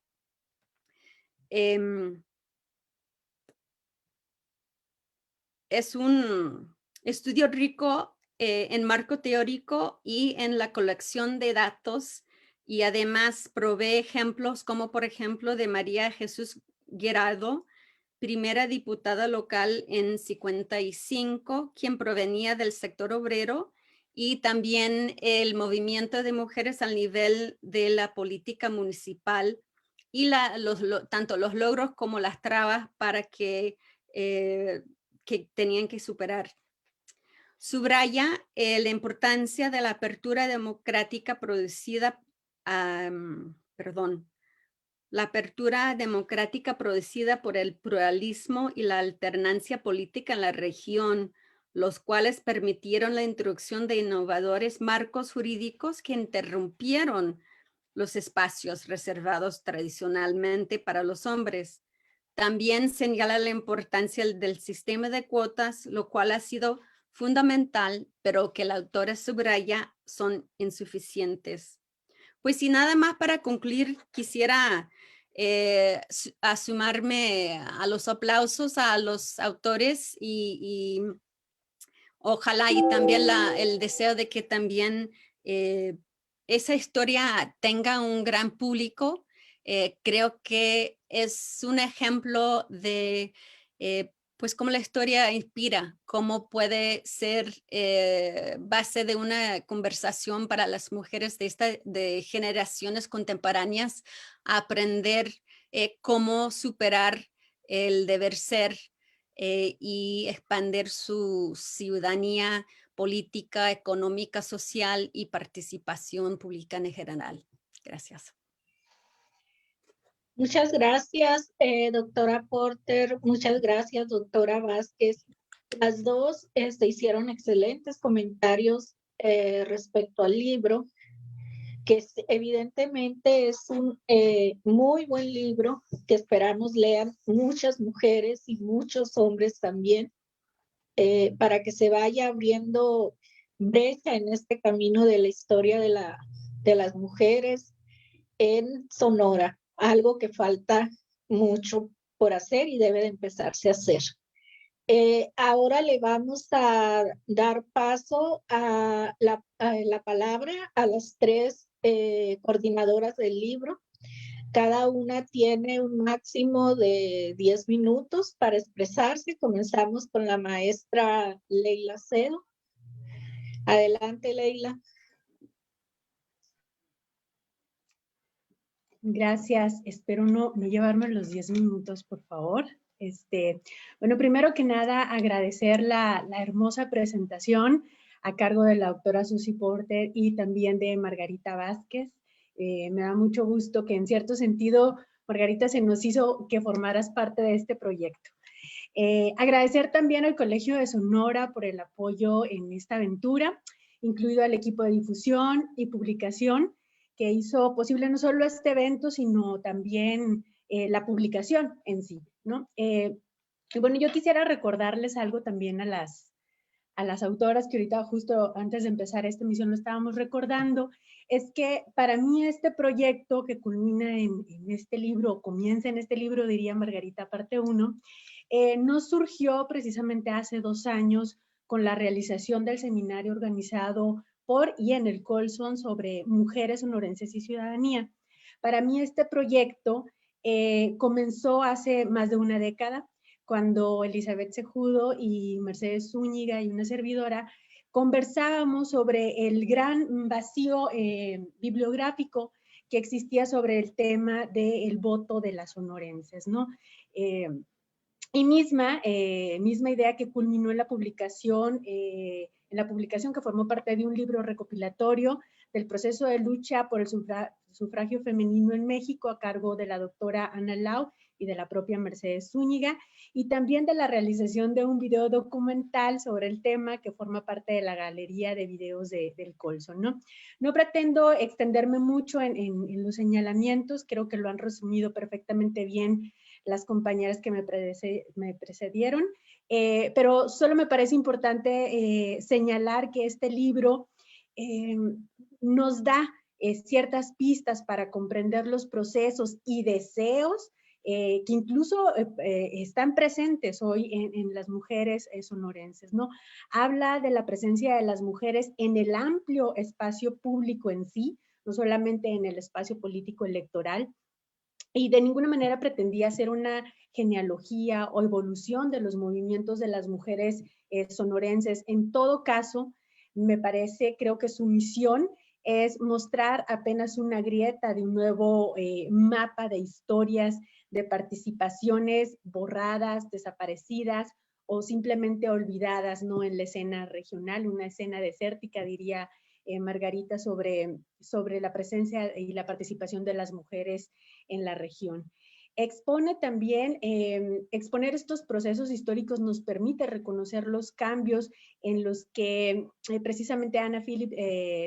Es un estudio rico en marco teórico y en la colección de datos, y además provee ejemplos como por ejemplo de María Jesús Guirado, primera diputada local en 55, quien provenía del sector obrero, y también el movimiento de mujeres al nivel de la política municipal y tanto los logros como las trabas para que tenían que superar. Subraya la importancia de la apertura democrática producida, la apertura democrática producida por el pluralismo y la alternancia política en la región, los cuales permitieron la introducción de innovadores marcos jurídicos que interrumpieron los espacios reservados tradicionalmente para los hombres. También señala la importancia del sistema de cuotas, lo cual ha sido fundamental, pero que la autora subraya son insuficientes. Pues sin nada más para concluir, quisiera sumarme a los aplausos a los autores y ojalá, y también el deseo de que también esa historia tenga un gran público. Creo que es un ejemplo de pues cómo la historia inspira, cómo puede ser base de una conversación para las mujeres de generaciones contemporáneas, aprender cómo superar el deber ser y expandir su ciudadanía política, económica, social y participación pública en general. Gracias. Muchas gracias, doctora Porter. Muchas gracias, doctora Vázquez. Las dos hicieron excelentes comentarios respecto al libro, que evidentemente es un muy buen libro que esperamos lean muchas mujeres y muchos hombres también, para que se vaya abriendo brecha en este camino de la historia de las mujeres en Sonora, algo que falta mucho por hacer y debe de empezarse a hacer. Ahora le vamos a dar paso a la palabra a las tres coordinadoras del libro. Cada una tiene un máximo de 10 minutos para expresarse. Comenzamos con la maestra Leila Acedo. Adelante, Leila. Gracias. Espero no llevarme los 10 minutos, por favor. Bueno, primero que nada, agradecer la hermosa presentación a cargo de la doctora Susi Porter y también de Margarita Vázquez. Me da mucho gusto que en cierto sentido, Margarita, se nos hizo que formaras parte de este proyecto. Agradecer también al Colegio de Sonora por el apoyo en esta aventura, incluido al equipo de difusión y publicación que hizo posible no solo este evento, sino también la publicación en sí, ¿no? Y bueno, yo quisiera recordarles algo también a las autoras que ahorita justo antes de empezar esta emisión lo estábamos recordando, es que para mí este proyecto que culmina en este libro, comienza en este libro, diría Margarita, parte 1, no surgió precisamente hace 2 años con la realización del seminario organizado por y en el Colson sobre mujeres sonorenses y ciudadanía. Para mí este proyecto comenzó hace más de una década, cuando Elizabeth Cejudo y Mercedes Zúñiga y una servidora conversábamos sobre el gran vacío bibliográfico que existía sobre el tema del voto de las sonorenses, ¿no? Y misma idea que culminó en la publicación que formó parte de un libro recopilatorio del proceso de lucha por el sufragio femenino en México a cargo de la doctora Ana Lau y de la propia Mercedes Zúñiga, y también de la realización de un video documental sobre el tema que forma parte de la galería de videos del Colson, ¿no? No pretendo extenderme mucho en los señalamientos, creo que lo han resumido perfectamente bien las compañeras que me precedieron, pero solo me parece importante señalar que este libro nos da ciertas pistas para comprender los procesos y deseos que incluso están presentes hoy en las mujeres sonorenses, ¿no? Habla de la presencia de las mujeres en el amplio espacio público en sí, no solamente en el espacio político electoral, y de ninguna manera pretendía hacer una genealogía o evolución de los movimientos de las mujeres sonorenses. En todo caso, me parece, creo que su misión es mostrar apenas una grieta de un nuevo mapa de historias, de participaciones borradas, desaparecidas o simplemente olvidadas, ¿no? En la escena regional, una escena desértica, diría Margarita, sobre la presencia y la participación de las mujeres en la región. Expone también, exponer estos procesos históricos nos permite reconocer los cambios en los que precisamente Ana Philipp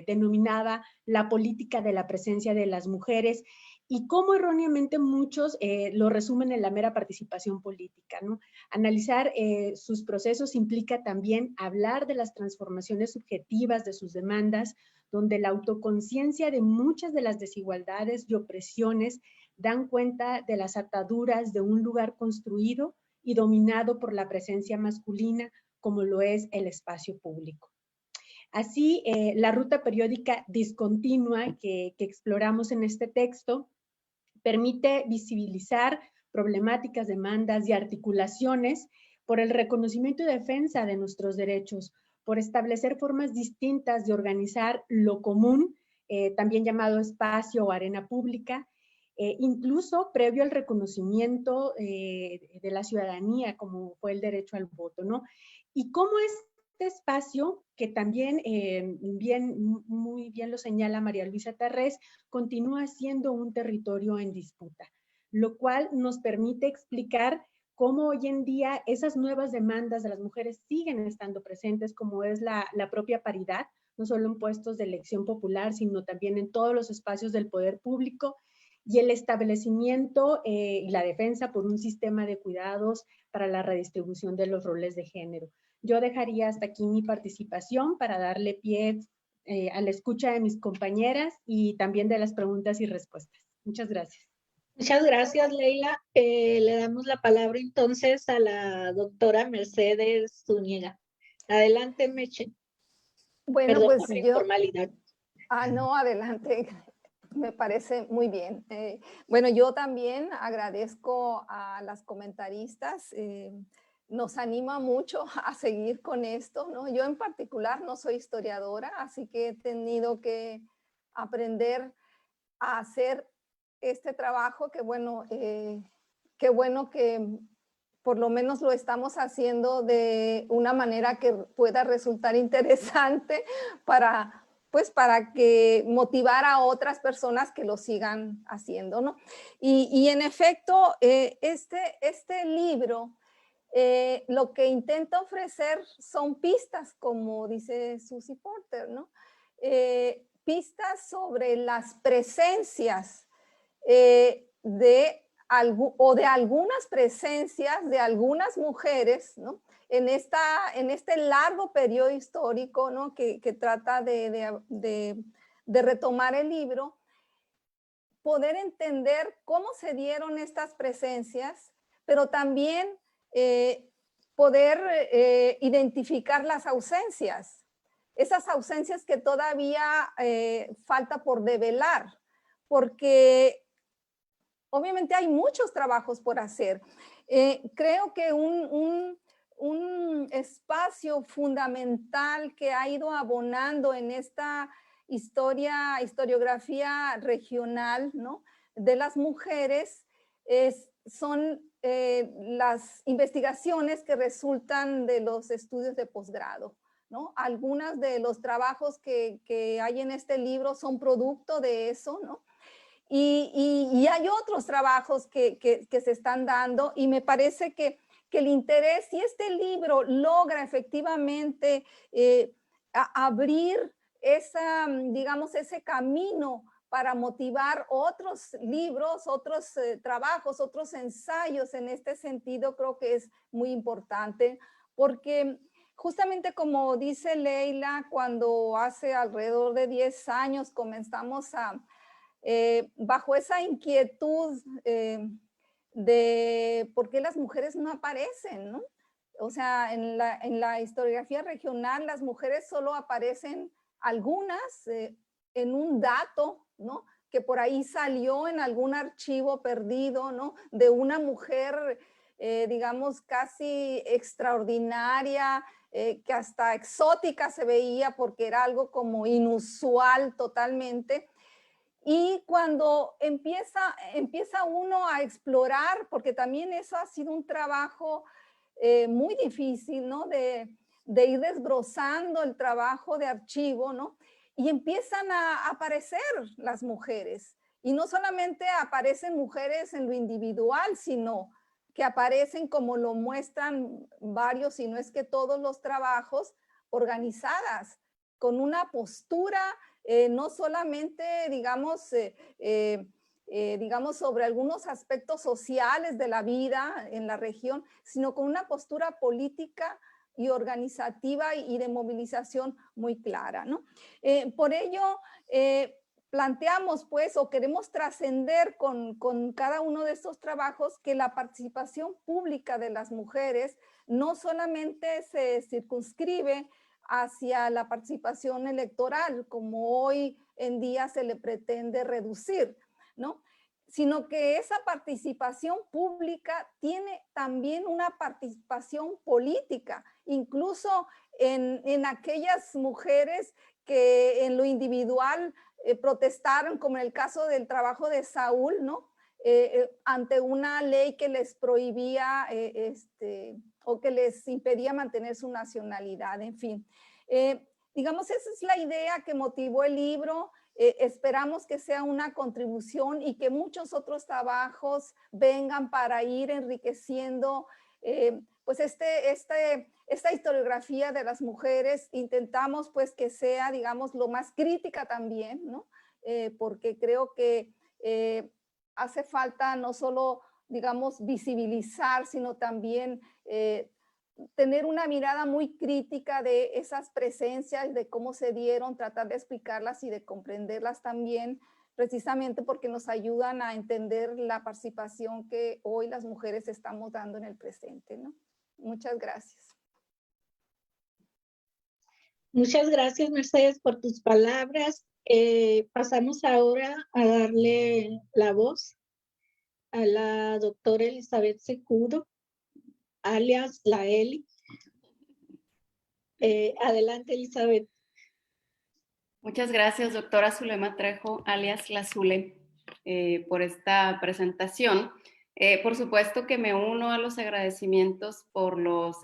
denominaba la política de la presencia de las mujeres y cómo erróneamente muchos lo resumen en la mera participación política, ¿no? Analizar sus procesos implica también hablar de las transformaciones subjetivas de sus demandas, donde la autoconciencia de muchas de las desigualdades y opresiones dan cuenta de las ataduras de un lugar construido y dominado por la presencia masculina, como lo es el espacio público. Así, la ruta periódica discontinua que exploramos en este texto permite visibilizar problemáticas, demandas y articulaciones por el reconocimiento y defensa de nuestros derechos, por establecer formas distintas de organizar lo común, también llamado espacio o arena pública, incluso previo al reconocimiento de la ciudadanía, como fue el derecho al voto, ¿no? Y cómo este espacio, que también muy bien lo señala María Luisa Tarrés, continúa siendo un territorio en disputa, lo cual nos permite explicar cómo hoy en día esas nuevas demandas de las mujeres siguen estando presentes, como es la propia paridad, no solo en puestos de elección popular, sino también en todos los espacios del poder público, y el establecimiento y la defensa por un sistema de cuidados para la redistribución de los roles de género. Yo dejaría hasta aquí mi participación para darle pie a la escucha de mis compañeras y también de las preguntas y respuestas. Muchas gracias. Muchas gracias, Leila. Le damos la palabra entonces a la doctora Mercedes Zúñiga. Adelante, Meche. Bueno, perdón pues por la yo... informalidad. No, adelante. Me parece muy bien. Bueno, yo también agradezco a las comentaristas. Nos anima mucho a seguir con esto, ¿no? Yo en particular no soy historiadora, así que he tenido que aprender a hacer este trabajo, que bueno, qué bueno que por lo menos lo estamos haciendo de una manera que pueda resultar interesante para que motivar a otras personas que lo sigan haciendo, ¿no? Y en efecto, este libro lo que intenta ofrecer son pistas, como dice Susie Porter, ¿no? Pistas sobre las presencias de algunas presencias de algunas mujeres, ¿no? En este largo periodo histórico, ¿no? que trata de retomar el libro, poder entender cómo se dieron estas presencias, pero también poder identificar las ausencias, esas ausencias que todavía falta por develar, porque obviamente hay muchos trabajos por hacer. Creo que un espacio fundamental que ha ido abonando en esta historiografía regional, ¿no? de las mujeres son las investigaciones que resultan de los estudios de posgrado, ¿no? Algunos de los trabajos que hay en este libro son producto de eso, ¿no? Y hay otros trabajos que se están dando, y me parece que el interés, si este libro logra efectivamente abrir digamos, ese camino para motivar otros libros, otros trabajos, otros ensayos en este sentido, creo que es muy importante, porque justamente como dice Leila, cuando hace alrededor de 10 años comenzamos bajo esa inquietud de por qué las mujeres no aparecen, ¿no? O sea, en la historiografía regional las mujeres solo aparecen algunas en un dato, ¿no? Que por ahí salió en algún archivo perdido, ¿no? De una mujer, digamos, casi extraordinaria, que hasta exótica se veía porque era algo como inusual totalmente. Y cuando empieza uno a explorar, porque también eso ha sido un trabajo muy difícil, ¿no? De ir desbrozando el trabajo de archivo, ¿no? Y empiezan a aparecer las mujeres. Y no solamente aparecen mujeres en lo individual, sino que aparecen, como lo muestran varios, si no es que todos los trabajos, organizadas, con una postura no solamente, digamos, digamos, sobre algunos aspectos sociales de la vida en la región, sino con una postura política y organizativa y de movilización muy clara, ¿no? Por ello, planteamos, pues, o queremos trascender con cada uno de estos trabajos que la participación pública de las mujeres no solamente se circunscribe hacia la participación electoral, como hoy en día se le pretende reducir, ¿no? Sino que esa participación pública tiene también una participación política, incluso en aquellas mujeres que en lo individual protestaron, como en el caso del trabajo de Saúl, ¿no? Ante una ley que les prohibía o que les impedía mantener su nacionalidad, en fin. Digamos, esa es la idea que motivó el libro. Esperamos que sea una contribución y que muchos otros trabajos vengan para ir enriqueciendo pues esta historiografía de las mujeres. Intentamos pues que sea, digamos, lo más crítica también, ¿no? Porque creo que hace falta no solo, digamos, visibilizar, sino también tener una mirada muy crítica de esas presencias, de cómo se dieron, tratar de explicarlas y de comprenderlas también, precisamente porque nos ayudan a entender la participación que hoy las mujeres estamos dando en el presente, ¿no? Muchas gracias. Muchas gracias, Mercedes, por tus palabras. Pasamos ahora a darle la voz a la doctora Elizabeth Secudo, alias la Eli. Adelante, Elizabeth. Muchas gracias, doctora Zulema Trejo, alias la Zule, por esta presentación. Por supuesto que me uno a los agradecimientos por los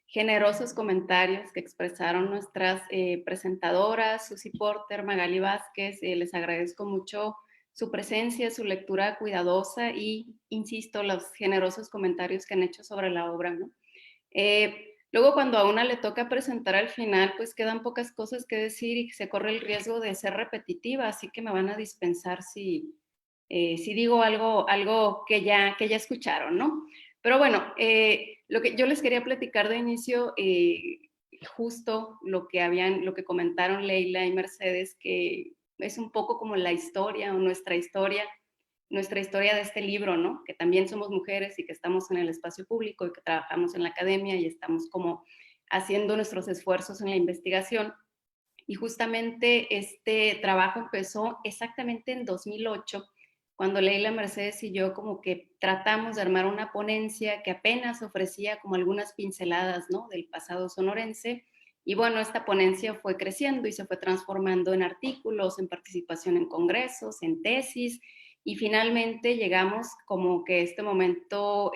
generosos comentarios que expresaron nuestras presentadoras, Susie Porter, Magali Vázquez. Les agradezco mucho su presencia, su lectura cuidadosa y, insisto, los generosos comentarios que han hecho sobre la obra, ¿no? Luego, cuando a una le toca presentar al final, pues quedan pocas cosas que decir y se corre el riesgo de ser repetitiva, así que me van a dispensar si digo algo que ya escucharon, ¿no? Pero bueno, lo que yo les quería platicar de inicio, justo lo que comentaron Leila y Mercedes, que es un poco como la historia o nuestra historia de este libro, ¿no? Que también somos mujeres y que estamos en el espacio público y que trabajamos en la academia y estamos como haciendo nuestros esfuerzos en la investigación. Y justamente este trabajo empezó exactamente en 2008, cuando Leila, Mercedes y yo como que tratamos de armar una ponencia que apenas ofrecía como algunas pinceladas, ¿no? Del pasado sonorense. Y bueno, esta ponencia fue creciendo y se fue transformando en artículos, en participación en congresos, en tesis, y finalmente llegamos como que este momento,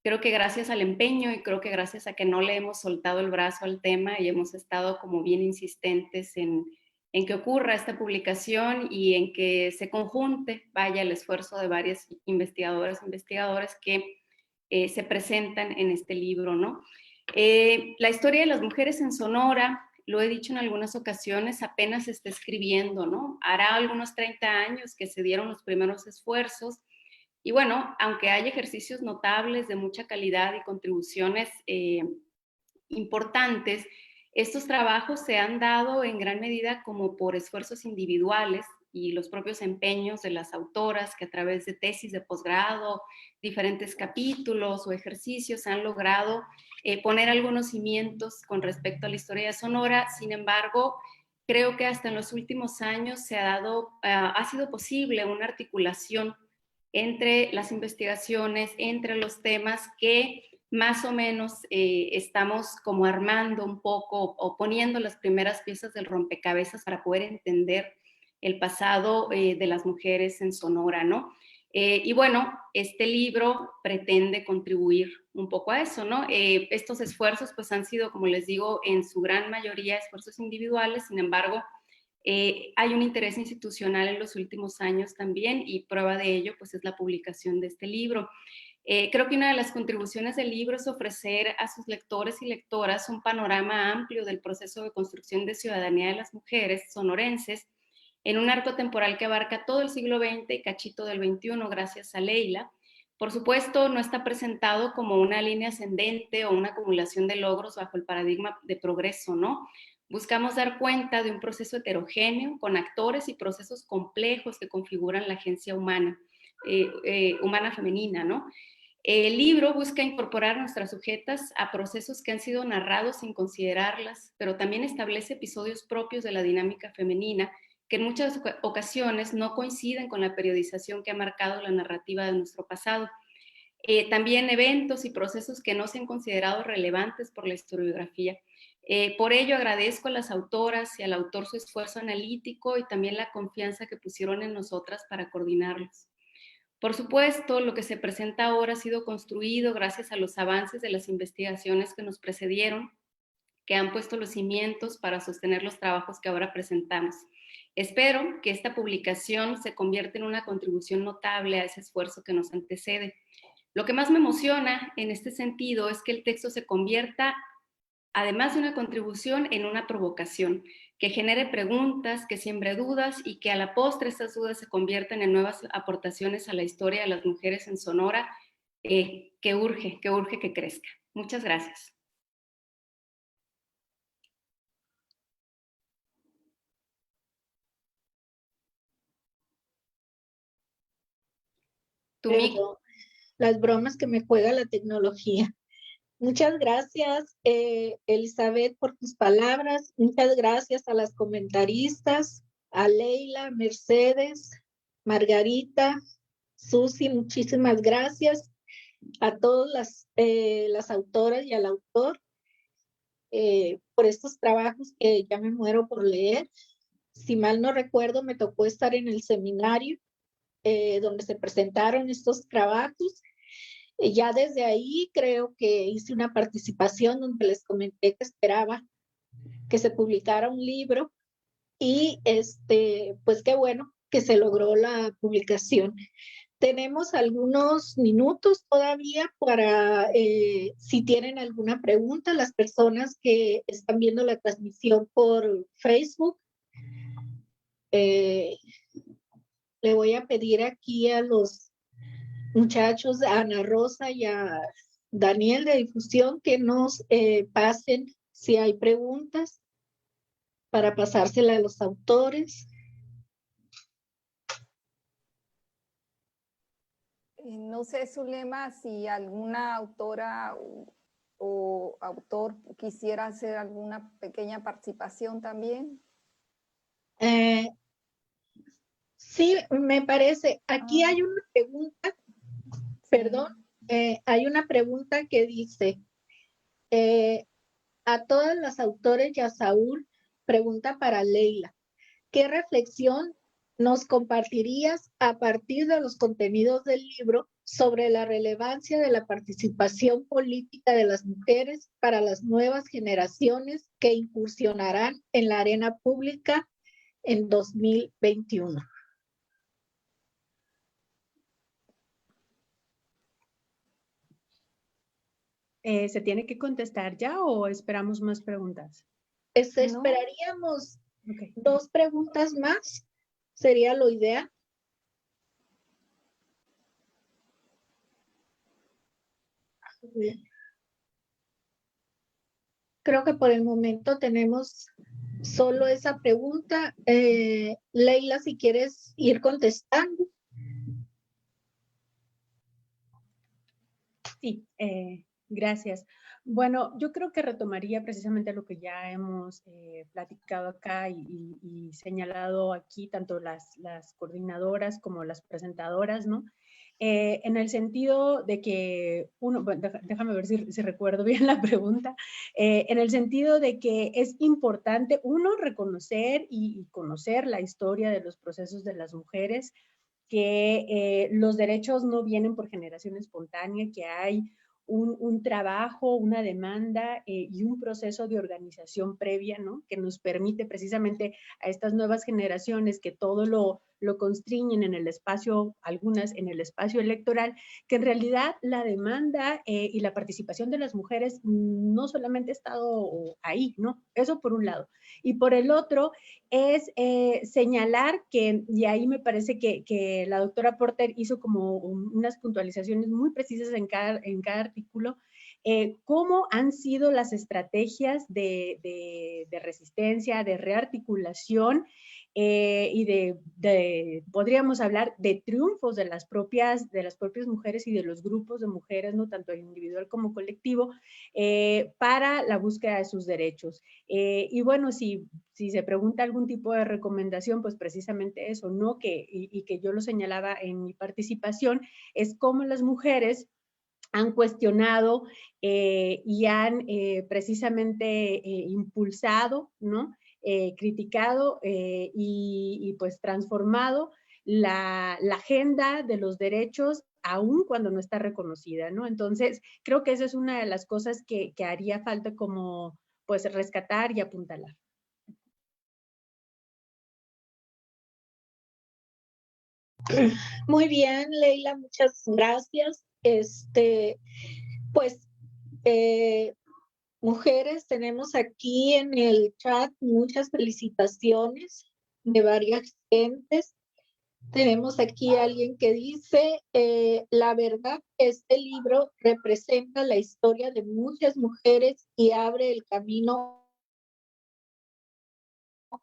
creo que gracias al empeño y creo que gracias a que no le hemos soltado el brazo al tema y hemos estado como bien insistentes en que ocurra esta publicación y en que se conjunte, vaya, el esfuerzo de varios investigadores que se presentan en este libro, ¿no? La historia de las mujeres en Sonora, lo he dicho en algunas ocasiones, apenas se está escribiendo, ¿no? Hará algunos 30 años que se dieron los primeros esfuerzos. Y bueno, aunque hay ejercicios notables de mucha calidad y contribuciones importantes, estos trabajos se han dado en gran medida como por esfuerzos individuales y los propios empeños de las autoras que a través de tesis de posgrado, diferentes capítulos o ejercicios han logrado poner algunos cimientos con respecto a la historia de Sonora. Sin embargo, creo que hasta en los últimos años ha sido posible una articulación entre las investigaciones, entre los temas que más o menos estamos como armando un poco o poniendo las primeras piezas del rompecabezas para poder entender el pasado de las mujeres en Sonora, ¿no? Y bueno, este libro pretende contribuir un poco a eso, ¿no? Estos esfuerzos pues han sido, como les digo, en su gran mayoría esfuerzos individuales. Sin embargo, hay un interés institucional en los últimos años también, y prueba de ello pues es la publicación de este libro. Creo que una de las contribuciones del libro es ofrecer a sus lectores y lectoras un panorama amplio del proceso de construcción de ciudadanía de las mujeres sonorenses en un arco temporal que abarca todo el siglo XX y cachito del XXI, gracias a Leila. Por supuesto, no está presentado como una línea ascendente o una acumulación de logros bajo el paradigma de progreso, ¿no? Buscamos dar cuenta de un proceso heterogéneo con actores y procesos complejos que configuran la agencia humana, humana femenina, ¿no? El libro busca incorporar a nuestras sujetas a procesos que han sido narrados sin considerarlas, pero también establece episodios propios de la dinámica femenina que en muchas ocasiones no coinciden con la periodización que ha marcado la narrativa de nuestro pasado. También eventos y procesos que no se han considerado relevantes por la historiografía. Por ello agradezco a las autoras y al autor su esfuerzo analítico y también la confianza que pusieron en nosotras para coordinarlos. Por supuesto, lo que se presenta ahora ha sido construido gracias a los avances de las investigaciones que nos precedieron, que han puesto los cimientos para sostener los trabajos que ahora presentamos. Espero que esta publicación se convierta en una contribución notable a ese esfuerzo que nos antecede. Lo que más me emociona en este sentido es que el texto se convierta, además de una contribución, en una provocación, que genere preguntas, que siembre dudas y que a la postre estas dudas se conviertan en nuevas aportaciones a la historia de las mujeres en Sonora, que urge que crezca. Muchas gracias. Perdón, las bromas que me juega la tecnología. Muchas gracias, Elizabeth, por tus palabras. Muchas gracias a las comentaristas, a Leila, Mercedes, Margarita, Susi, muchísimas gracias. A todas las autoras y al autor por estos trabajos que ya me muero por leer. Si mal no recuerdo, me tocó estar en el seminario donde se presentaron estos trabajos. Ya desde ahí creo que hice una participación donde les comenté que esperaba que se publicara un libro y pues qué bueno que se logró la publicación. Tenemos algunos minutos todavía para si tienen alguna pregunta, las personas que están viendo la transmisión por Facebook. Le voy a pedir aquí a los muchachos, a Ana Rosa y a Daniel de difusión, que nos pasen si hay preguntas para pasársela a los autores. No sé, Zulema, si alguna autora o autor quisiera hacer alguna pequeña participación también. Sí, me parece. Aquí hay una pregunta, perdón, hay una pregunta que dice, a todas las autores y a Saúl, pregunta para Leila, ¿qué reflexión nos compartirías a partir de los contenidos del libro sobre la relevancia de la participación política de las mujeres para las nuevas generaciones que incursionarán en la arena pública en 2021? ¿Se tiene que contestar ya o esperamos más preguntas? Esperaríamos 2 preguntas más, sería lo ideal. Creo que por el momento tenemos solo esa pregunta. Leila, si quieres ir contestando. Sí, gracias. Bueno, yo creo que retomaría precisamente lo que ya hemos platicado acá y señalado aquí, tanto las coordinadoras como las presentadoras, ¿no? En el sentido de que, bueno, déjame ver si recuerdo bien la pregunta, en el sentido de que es importante, reconocer y conocer la historia de los procesos de las mujeres, que los derechos no vienen por generación espontánea, que hay un trabajo, una demanda y un proceso de organización previa, ¿no? Que nos permite precisamente a estas nuevas generaciones que todo lo constriñen en el espacio, algunas en el espacio electoral, que en realidad la demanda y la participación de las mujeres no solamente ha estado ahí, ¿no? Eso por un lado. Y por el otro es señalar que, y ahí me parece que la doctora Porter hizo como unas puntualizaciones muy precisas en cada artículo, cómo han sido las estrategias de resistencia, de rearticulación y podríamos hablar de triunfos de las propias mujeres y de los grupos de mujeres, ¿no? Tanto individual como colectivo, para la búsqueda de sus derechos. Y bueno, si se pregunta algún tipo de recomendación, pues precisamente eso, ¿no? Y que yo lo señalaba en mi participación, es cómo las mujeres han cuestionado y han precisamente impulsado, ¿no? Criticado y pues transformado la agenda de los derechos aún cuando no está reconocida, ¿no? Entonces, creo que esa es una de las cosas que haría falta como pues rescatar y apuntalar. Muy bien, Leila, muchas gracias. Pues, mujeres, tenemos aquí en el chat muchas felicitaciones de varias gentes. Tenemos aquí a alguien que dice, la verdad, este libro representa la historia de muchas mujeres y abre el camino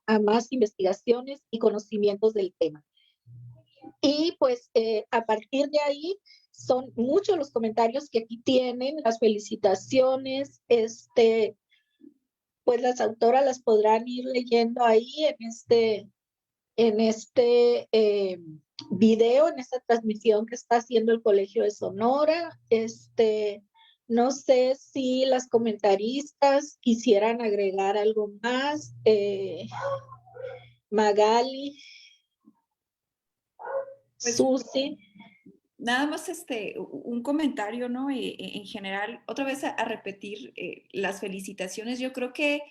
a más investigaciones y conocimientos del tema. Y pues a partir de ahí son muchos los comentarios que aquí tienen, las felicitaciones, pues las autoras las podrán ir leyendo ahí en este video, en esta transmisión que está haciendo el Colegio de Sonora. No sé si las comentaristas quisieran agregar algo más. Magali, pues, Susi. Nada más un comentario, ¿no? En general, otra vez a repetir las felicitaciones. Yo creo que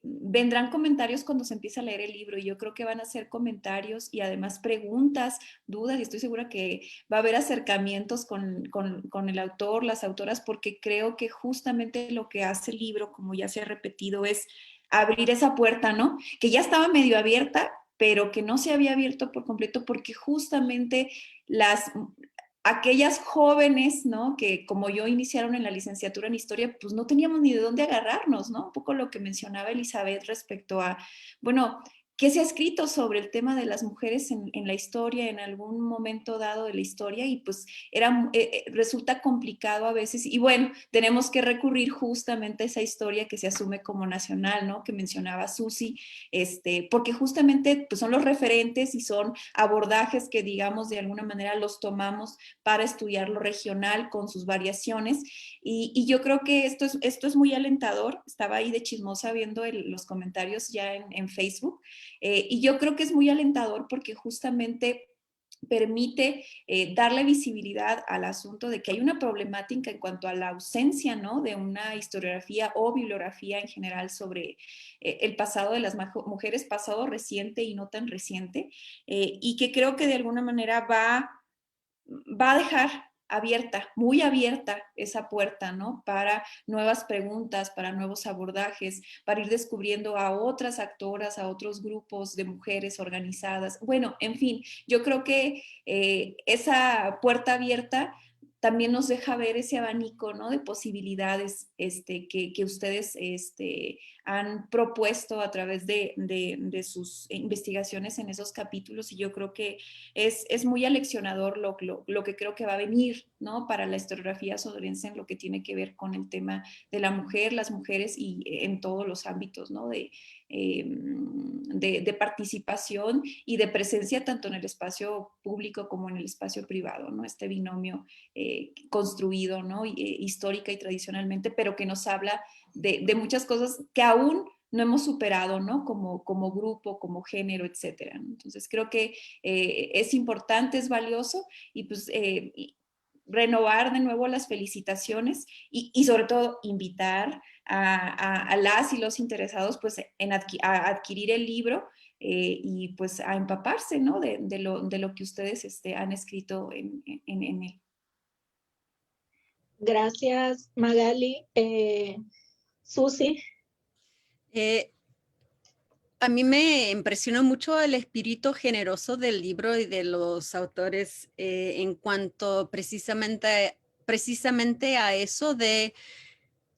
vendrán comentarios cuando se empiece a leer el libro y yo creo que van a ser comentarios y además preguntas, dudas y estoy segura que va a haber acercamientos con el autor, las autoras, porque creo que justamente lo que hace el libro, como ya se ha repetido, es abrir esa puerta, ¿no? Que ya estaba medio abierta, pero que no se había abierto por completo porque justamente aquellas jóvenes, ¿no? Que como yo iniciaron en la licenciatura en historia, pues no teníamos ni de dónde agarrarnos, ¿no? Un poco lo que mencionaba Elizabeth respecto a, bueno, ¿qué se ha escrito sobre el tema de las mujeres en la historia, en algún momento dado de la historia? Y pues resulta complicado a veces. Y bueno, tenemos que recurrir justamente a esa historia que se asume como nacional, ¿no? Que mencionaba Susi, porque justamente pues, son los referentes y son abordajes que, digamos, de alguna manera los tomamos para estudiar lo regional con sus variaciones. Y yo creo que esto es muy alentador. Estaba ahí de chismosa viendo los comentarios ya en Facebook. Y yo creo que es muy alentador porque justamente permite darle visibilidad al asunto de que hay una problemática en cuanto a la ausencia, ¿no? De una historiografía o bibliografía en general sobre el pasado de las mujeres, pasado reciente y no tan reciente, y que creo que de alguna manera va a dejar abierta, muy abierta esa puerta, ¿no? Para nuevas preguntas, para nuevos abordajes, para ir descubriendo a otras actoras, a otros grupos de mujeres organizadas. Bueno, en fin, yo creo que esa puerta abierta también nos deja ver ese abanico, ¿no? De posibilidades que ustedes han propuesto a través de sus investigaciones en esos capítulos y yo creo que es muy aleccionador lo que creo que va a venir, ¿no? Para la historiografía sonorense en lo que tiene que ver con el tema de la mujer, las mujeres y en todos los ámbitos, ¿no? De participación y de presencia tanto en el espacio público como en el espacio privado, ¿no? Este binomio construido, ¿no? Histórica y tradicionalmente, pero que nos habla de muchas cosas que aún no hemos superado, ¿no? Como grupo, como género, etcétera, ¿no? Entonces creo que es importante, es valioso y pues renovar de nuevo las felicitaciones y sobre todo invitar a las y los interesados pues a adquirir el libro y pues a empaparse, ¿no? De lo que ustedes han escrito en él. Gracias, Magali. Susi. A mí me impresionó mucho el espíritu generoso del libro y de los autores en cuanto precisamente a eso de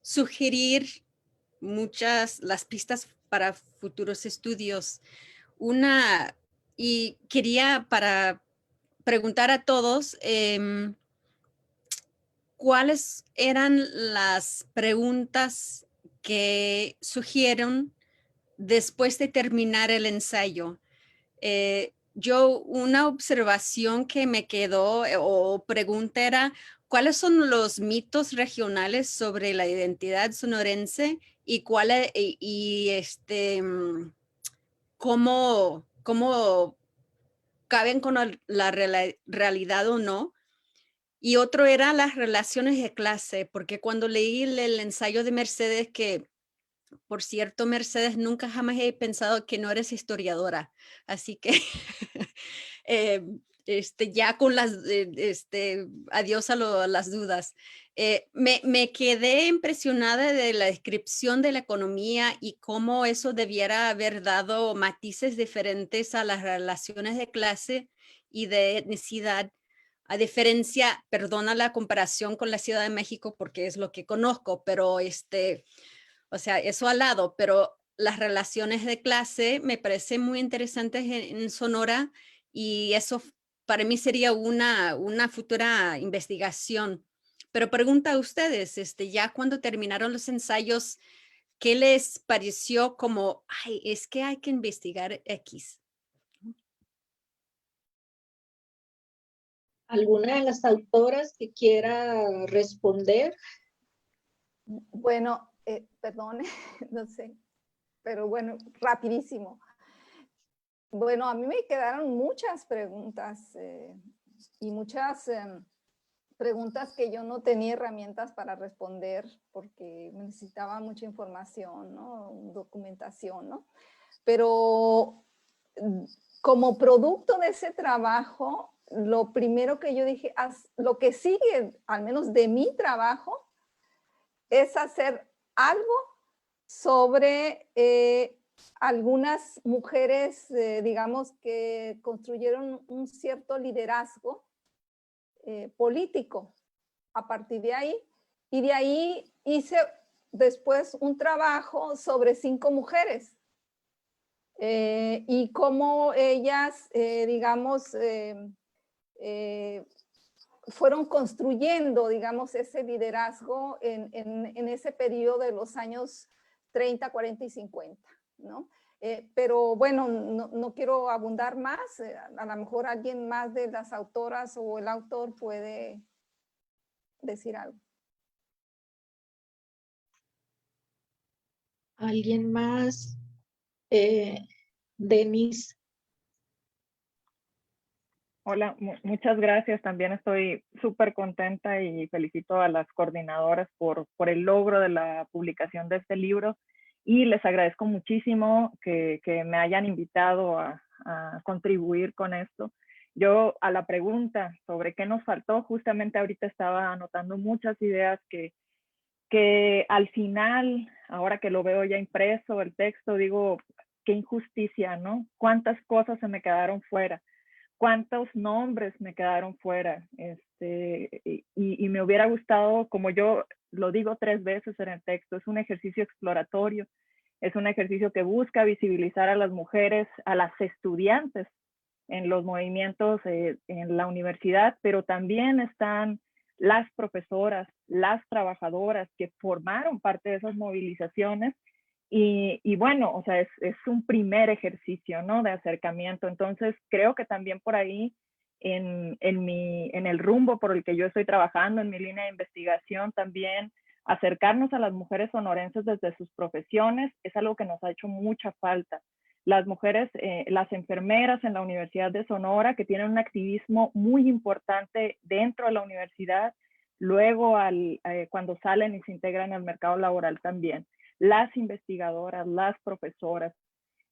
sugerir las pistas para futuros estudios. Y quería para preguntar a todos cuáles eran las preguntas que sugieron después de terminar el ensayo. Una observación que me quedó o pregunta era, ¿cuáles son los mitos regionales sobre la identidad sonorense y cómo caben con la realidad o no? Y otro era las relaciones de clase, porque cuando leí el ensayo de Mercedes, que por cierto, Mercedes, nunca jamás he pensado que no eres historiadora, así que ya con adiós a las dudas. Me quedé impresionada de la descripción de la economía y cómo eso debiera haber dado matices diferentes a las relaciones de clase y de etnicidad. A diferencia, perdona la comparación con la Ciudad de México porque es lo que conozco, pero o sea, eso al lado, pero las relaciones de clase me parecen muy interesantes en Sonora y eso para mí sería una futura investigación. Pero pregunta a ustedes, ya cuando terminaron los ensayos, ¿qué les pareció como, ay, es que hay que investigar X? ¿Alguna de las autoras que quiera responder? Bueno, perdón, no sé, pero bueno, rapidísimo. Bueno, a mí me quedaron muchas preguntas y muchas preguntas que yo no tenía herramientas para responder porque necesitaba mucha información, ¿no? Documentación, ¿no? Pero como producto de ese trabajo, lo primero que yo dije, lo que sigue, al menos de mi trabajo, es hacer algo sobre algunas mujeres, digamos, que construyeron un cierto liderazgo político a partir de ahí. Y de ahí hice después un trabajo sobre 5 mujeres y cómo ellas, digamos, fueron construyendo, digamos, ese liderazgo en ese periodo de los años 30, 40 y 50, ¿no? Pero bueno, no quiero abundar más. A lo mejor alguien más de las autoras o el autor puede decir algo. ¿Alguien más? Denise. Hola, muchas gracias. También estoy súper contenta y felicito a las coordinadoras por el logro de la publicación de este libro y les agradezco muchísimo que me hayan invitado a contribuir con esto. Yo a la pregunta sobre qué nos faltó, justamente ahorita estaba anotando muchas ideas que al final, ahora que lo veo ya impreso, el texto, digo, qué injusticia, ¿no? Cuántas cosas se me quedaron fuera. Cuántos nombres me quedaron fuera, y me hubiera gustado, como yo lo digo 3 veces en el texto, es un ejercicio exploratorio, es un ejercicio que busca visibilizar a las mujeres, a las estudiantes en los movimientos en la universidad, pero también están las profesoras, las trabajadoras que formaron parte de esas movilizaciones. Y bueno, o sea, es un primer ejercicio, ¿no? De acercamiento. Entonces, creo que también por ahí, en el rumbo por el que yo estoy trabajando, en mi línea de investigación, también acercarnos a las mujeres sonorenses desde sus profesiones es algo que nos ha hecho mucha falta. Las mujeres, las enfermeras en la Universidad de Sonora, que tienen un activismo muy importante dentro de la universidad, luego cuando salen y se integran al mercado laboral también. Las investigadoras, las profesoras.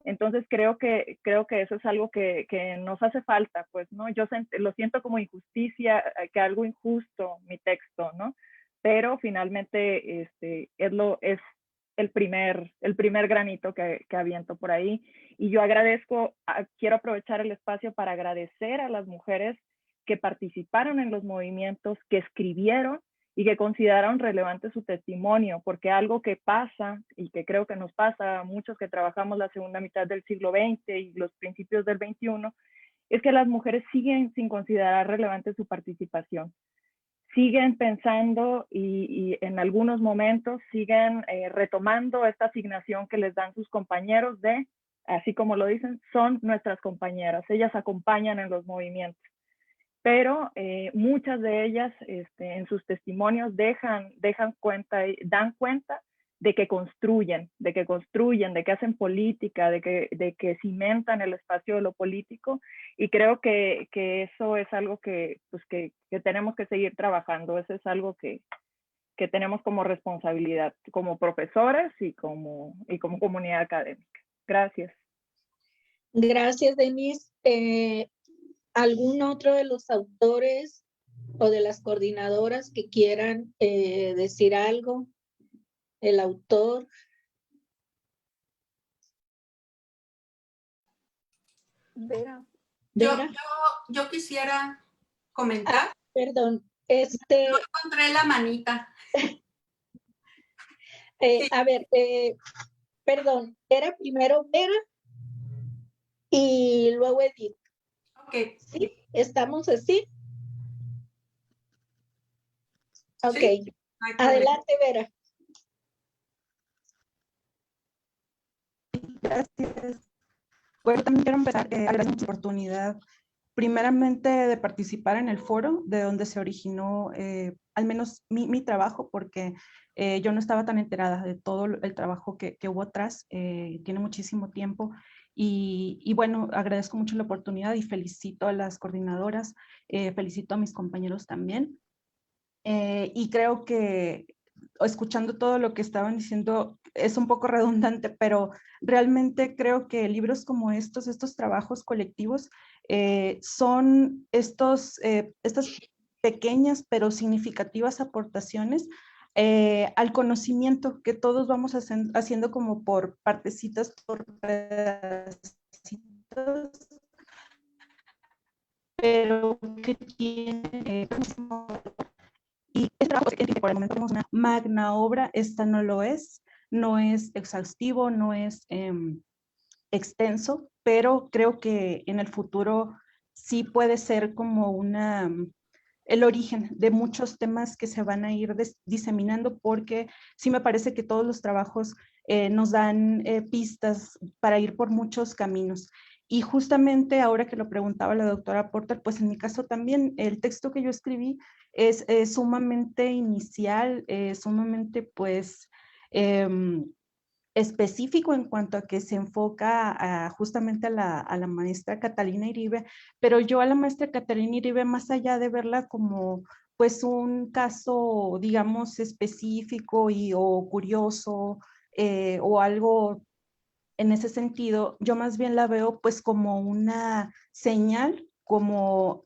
Entonces creo que eso es algo que nos hace falta, pues, ¿no? Yo lo siento como injusticia, que algo injusto mi texto, ¿no? Pero finalmente es el primer granito que aviento por ahí. Y yo quiero aprovechar el espacio para agradecer a las mujeres que participaron en los movimientos, que escribieron y que consideraron relevante su testimonio, porque algo que pasa, y que creo que nos pasa a muchos que trabajamos la segunda mitad del siglo XX y los principios del XXI, es que las mujeres siguen sin considerar relevante su participación. Siguen pensando y en algunos momentos siguen retomando esta asignación que les dan sus compañeros de, así como lo dicen, son nuestras compañeras, ellas acompañan en los movimientos. Pero muchas de ellas en sus testimonios dan cuenta de que construyen, de que hacen política, de que cimentan el espacio de lo político, y creo que eso es algo que tenemos que seguir trabajando. Eso es algo que tenemos como responsabilidad, como profesores y como comunidad académica. Gracias. Gracias, Denise. ¿Algún otro de los autores o de las coordinadoras que quieran decir algo? El autor. Vera. Yo quisiera comentar. Perdón. No encontré la manita. Sí. A ver, perdón, era primero Vera y luego Edith. Ok. ¿Sí? ¿Estamos así? Ok. Sí, no adelante, Vera. Gracias. Bueno, también quiero empezar agradeciendo la oportunidad, primeramente, de participar en el foro, de donde se originó al menos mi trabajo, porque yo no estaba tan enterada de todo el trabajo que hubo atrás, tiene muchísimo tiempo. Y bueno, agradezco mucho la oportunidad y felicito a las coordinadoras, felicito a mis compañeros también. Y creo que escuchando todo lo que estaban diciendo es un poco redundante, pero realmente creo que libros como estos trabajos colectivos, son estas pequeñas pero significativas aportaciones al conocimiento que todos vamos haciendo como por partecitas, por pedacitos, pero que tiene y este trabajo que por el momento tenemos una magna obra, esta no es exhaustivo, no es extenso, pero creo que en el futuro sí puede ser como el origen de muchos temas que se van a ir diseminando, porque sí me parece que todos los trabajos nos dan pistas para ir por muchos caminos. Y justamente ahora que lo preguntaba la doctora Porter, pues en mi caso también el texto que yo escribí es sumamente inicial, sumamente pues específico en cuanto a que se enfoca justamente a la maestra Catalina Iribe, pero yo a la maestra Catalina Iribe, más allá de verla como pues un caso, digamos, específico o curioso o algo en ese sentido, yo más bien la veo pues como una señal, como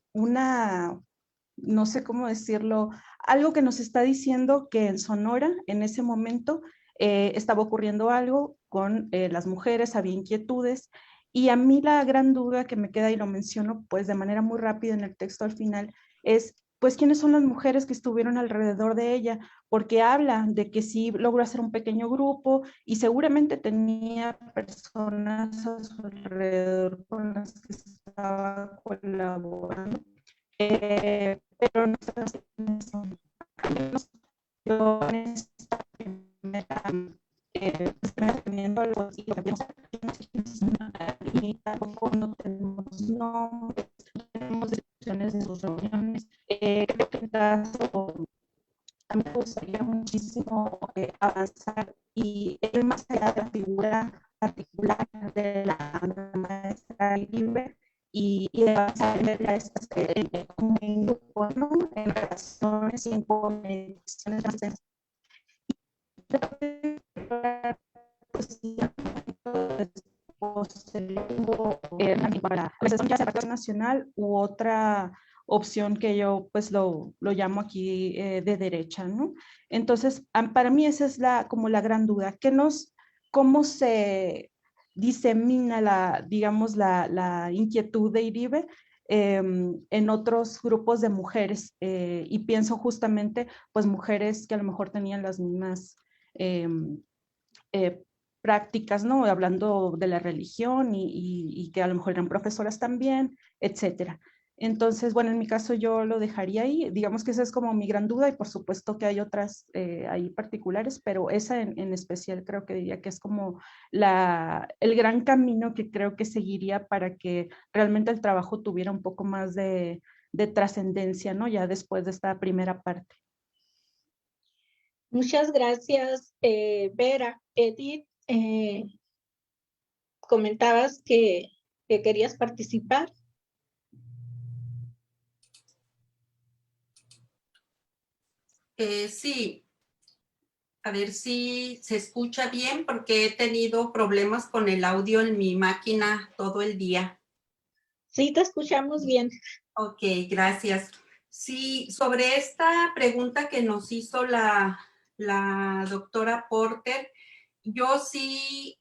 no sé cómo decirlo, algo que nos está diciendo que en Sonora, en ese momento, estaba ocurriendo algo con las mujeres, había inquietudes, y a mí la gran duda que me queda, y lo menciono pues de manera muy rápida en el texto al final, es pues quiénes son las mujeres que estuvieron alrededor de ella, porque habla de que sí logró hacer un pequeño grupo y seguramente tenía personas a su alrededor con las que estaba colaborando, pero no sé quiénes son. Al menos yo en esta teniendo algo así, lo que no sé quiénes son, y tampoco no tenemos nombres, no tenemos descripciones de sus reuniones. Creo que en caso a mí me gustaría muchísimo avanzar y ir más allá de la figura particular de la maestra Libre y avanzar en ver a estas como en grupo, ¿no? En relaciones y en conexiones más para la sesión ya sea nacional u otra opción que yo pues lo llamo aquí de derecha, ¿no? Entonces, para mí esa es como la gran duda, cómo se disemina digamos, la inquietud de Iribe en otros grupos de mujeres, y pienso justamente pues mujeres que a lo mejor tenían las mismas prácticas, ¿no? Hablando de la religión y que a lo mejor eran profesoras también, etcétera. Entonces, bueno, en mi caso yo lo dejaría ahí. Digamos que esa es como mi gran duda y por supuesto que hay otras ahí particulares, pero esa en especial creo que diría que es como el gran camino que creo que seguiría para que realmente el trabajo tuviera un poco más de trascendencia, ¿no? Ya después de esta primera parte. Muchas gracias, Vera. Edith, comentabas que querías participar. Sí, a ver si se escucha bien porque he tenido problemas con el audio en mi máquina todo el día. Sí, te escuchamos bien. Ok, gracias. Sí, sobre esta pregunta que nos hizo la doctora Porter, yo sí,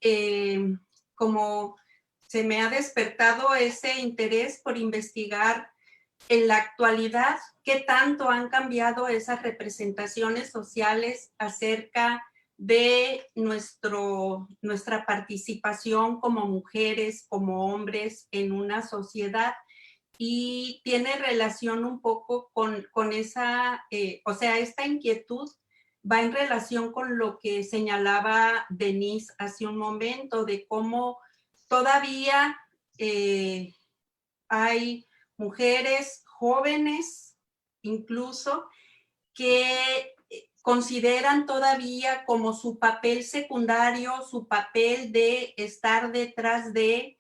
como se me ha despertado ese interés por investigar en la actualidad qué tanto han cambiado esas representaciones sociales acerca de nuestra participación como mujeres, como hombres en una sociedad, y tiene relación un poco con esa, o sea, esta inquietud va en relación con lo que señalaba Denise hace un momento, de cómo todavía hay mujeres jóvenes incluso que consideran todavía como su papel secundario, su papel de estar detrás de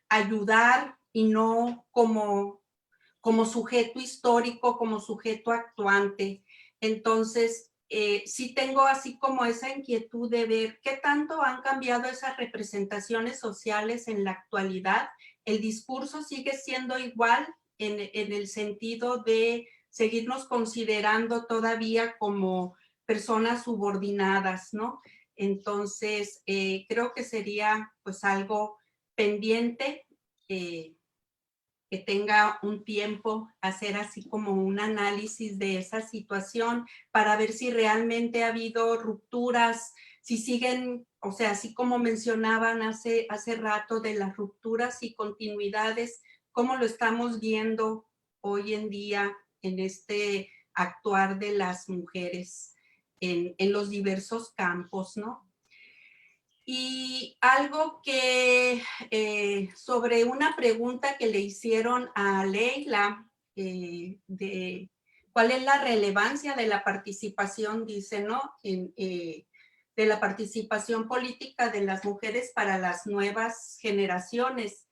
ayudar y no como como sujeto histórico, como sujeto actuante. Entonces, sí tengo así como esa inquietud de ver qué tanto han cambiado esas representaciones sociales en la actualidad. El discurso sigue siendo igual en el sentido de seguirnos considerando todavía como personas subordinadas, ¿no? Entonces, creo que sería pues algo pendiente, que tenga un tiempo, hacer así como un análisis de esa situación para ver si realmente ha habido rupturas, si siguen, o sea, así como mencionaban hace rato de las rupturas y continuidades, cómo lo estamos viendo hoy en día en este actuar de las mujeres en los diversos campos, ¿no? Y algo que sobre una pregunta que le hicieron a Leila, de cuál es la relevancia de la participación, dice, ¿no? De la participación política de las mujeres para las nuevas generaciones.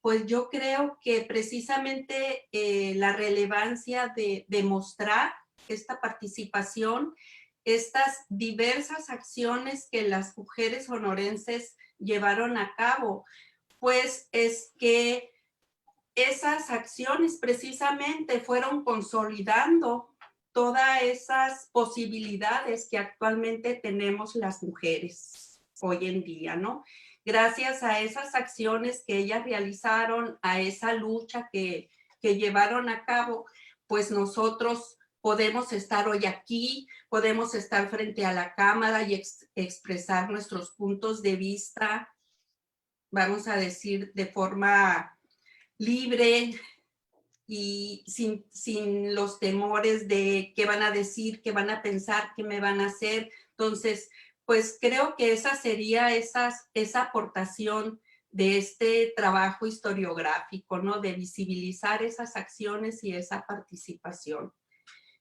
Pues yo creo que precisamente la relevancia de demostrar esta participación, estas diversas acciones que las mujeres sonorenses llevaron a cabo, pues es que esas acciones precisamente fueron consolidando todas esas posibilidades que actualmente tenemos las mujeres hoy en día, ¿no? Gracias a esas acciones que ellas realizaron, a esa lucha que llevaron a cabo, pues nosotros podemos estar hoy aquí, podemos estar frente a la cámara y expresar nuestros puntos de vista, vamos a decir, de forma libre y sin los temores de qué van a decir, qué van a pensar, qué me van a hacer. Entonces, pues creo que esa sería esa aportación de este trabajo historiográfico, ¿no? De visibilizar esas acciones y esa participación.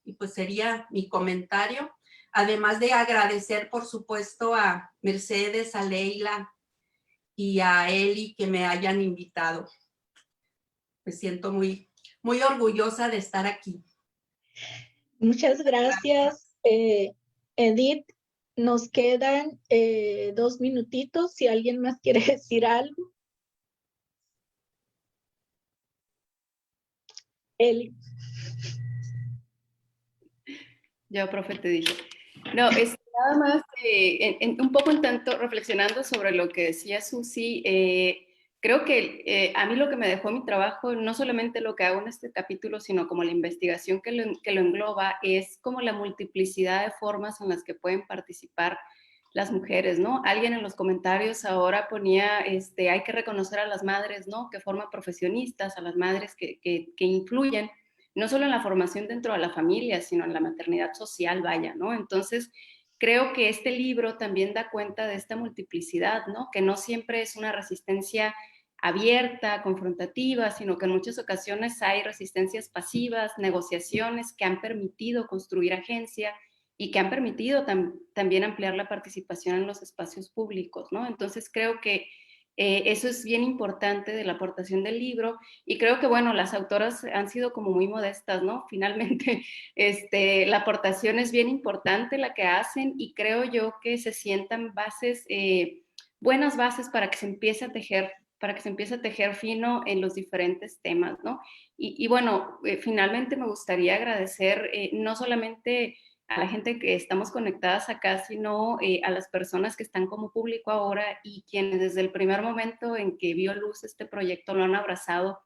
Y pues sería mi comentario, además de agradecer, por supuesto, a Mercedes, a Leila y a Eli que me hayan invitado. Me siento muy orgullosa de estar aquí. Muchas gracias, Edith. Nos quedan 2 minutitos, si alguien más quiere decir algo. Eli. Yo, profe, te dije. No, nada más, un poco en tanto, reflexionando sobre lo que decía Susi, creo que a mí lo que me dejó mi trabajo, no solamente lo que hago en este capítulo, sino como la investigación que lo engloba, es como la multiplicidad de formas en las que pueden participar las mujeres, ¿no? Alguien en los comentarios ahora ponía, hay que reconocer a las madres, ¿no? Que forman profesionistas, a las madres que influyen no solo en la formación dentro de la familia, sino en la maternidad social, vaya, ¿no? Entonces, creo que este libro también da cuenta de esta multiplicidad, ¿no? Que no siempre es una resistencia abierta, confrontativa, sino que en muchas ocasiones hay resistencias pasivas, negociaciones que han permitido construir agencia y que han permitido también ampliar la participación en los espacios públicos, ¿no? Entonces, creo que eso es bien importante de la aportación del libro y creo que, bueno, las autoras han sido como muy modestas, ¿no? Finalmente, la aportación es bien importante la que hacen y creo yo que se sientan bases, buenas bases para que se empiece a tejer fino en los diferentes temas, ¿no? Y bueno, finalmente me gustaría agradecer no solamente a la gente que estamos conectadas acá, sino a las personas que están como público ahora y quienes desde el primer momento en que vio luz este proyecto lo han abrazado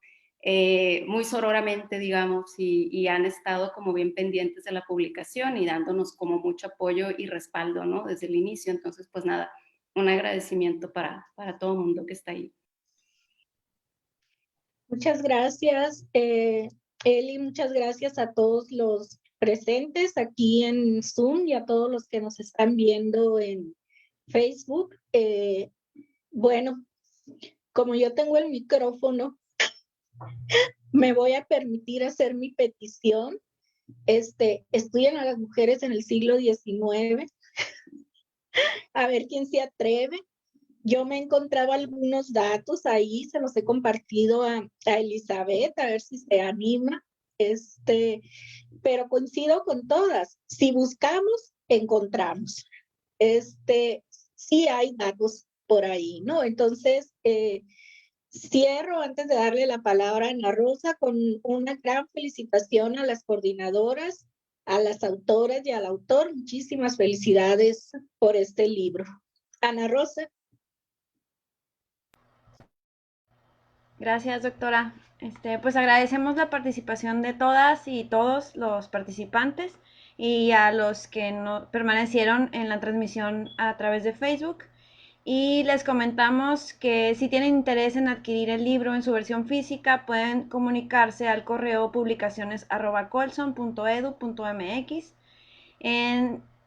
muy sororamente, digamos, y han estado como bien pendientes de la publicación y dándonos como mucho apoyo y respaldo, ¿no? Desde el inicio. Entonces, pues nada, un agradecimiento para todo el mundo que está ahí. Muchas gracias, Eli, muchas gracias a todos los presentes aquí en Zoom y a todos los que nos están viendo en Facebook. Bueno, como yo tengo el micrófono, me voy a permitir hacer mi petición. Estudian a las mujeres en el siglo XIX. A ver quién se atreve. Yo me encontraba algunos datos ahí, se los he compartido a Elizabeth, a ver si se anima. Pero coincido con todas. Si buscamos, encontramos. Sí hay datos por ahí, ¿no? Entonces, cierro antes de darle la palabra a Ana Rosa con una gran felicitación a las coordinadoras, a las autoras y al autor. Muchísimas felicidades por este libro. Ana Rosa. Gracias, doctora. Pues agradecemos la participación de todas y todos los participantes y a los que no permanecieron en la transmisión a través de Facebook. Y les comentamos que si tienen interés en adquirir el libro en su versión física, pueden comunicarse al correo publicaciones@colson.edu.mx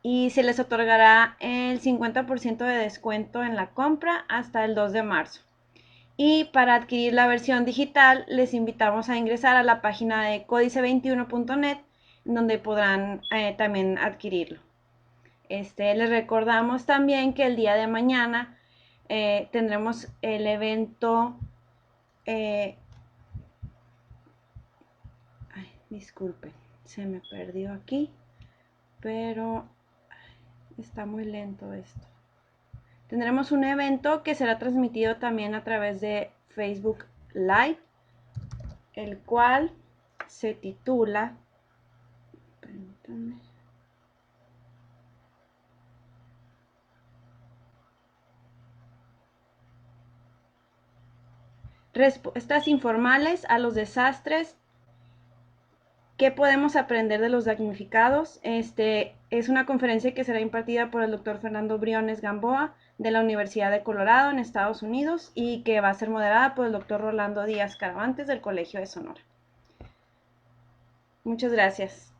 y se les otorgará el 50% de descuento en la compra hasta el 2 de marzo. Y para adquirir la versión digital, les invitamos a ingresar a la página de códice21.net, donde podrán también adquirirlo. Les recordamos también que el día de mañana tendremos el evento. Disculpen, se me perdió aquí, pero está muy lento esto. Tendremos un evento que será transmitido también a través de Facebook Live, el cual se titula, permítanme, Respuestas informales a los desastres. ¿Qué podemos aprender de los damnificados? Es una conferencia que será impartida por el doctor Fernando Briones Gamboa de la Universidad de Colorado en Estados Unidos y que va a ser moderada por el doctor Rolando Díaz Caravantes del Colegio de Sonora. Muchas gracias.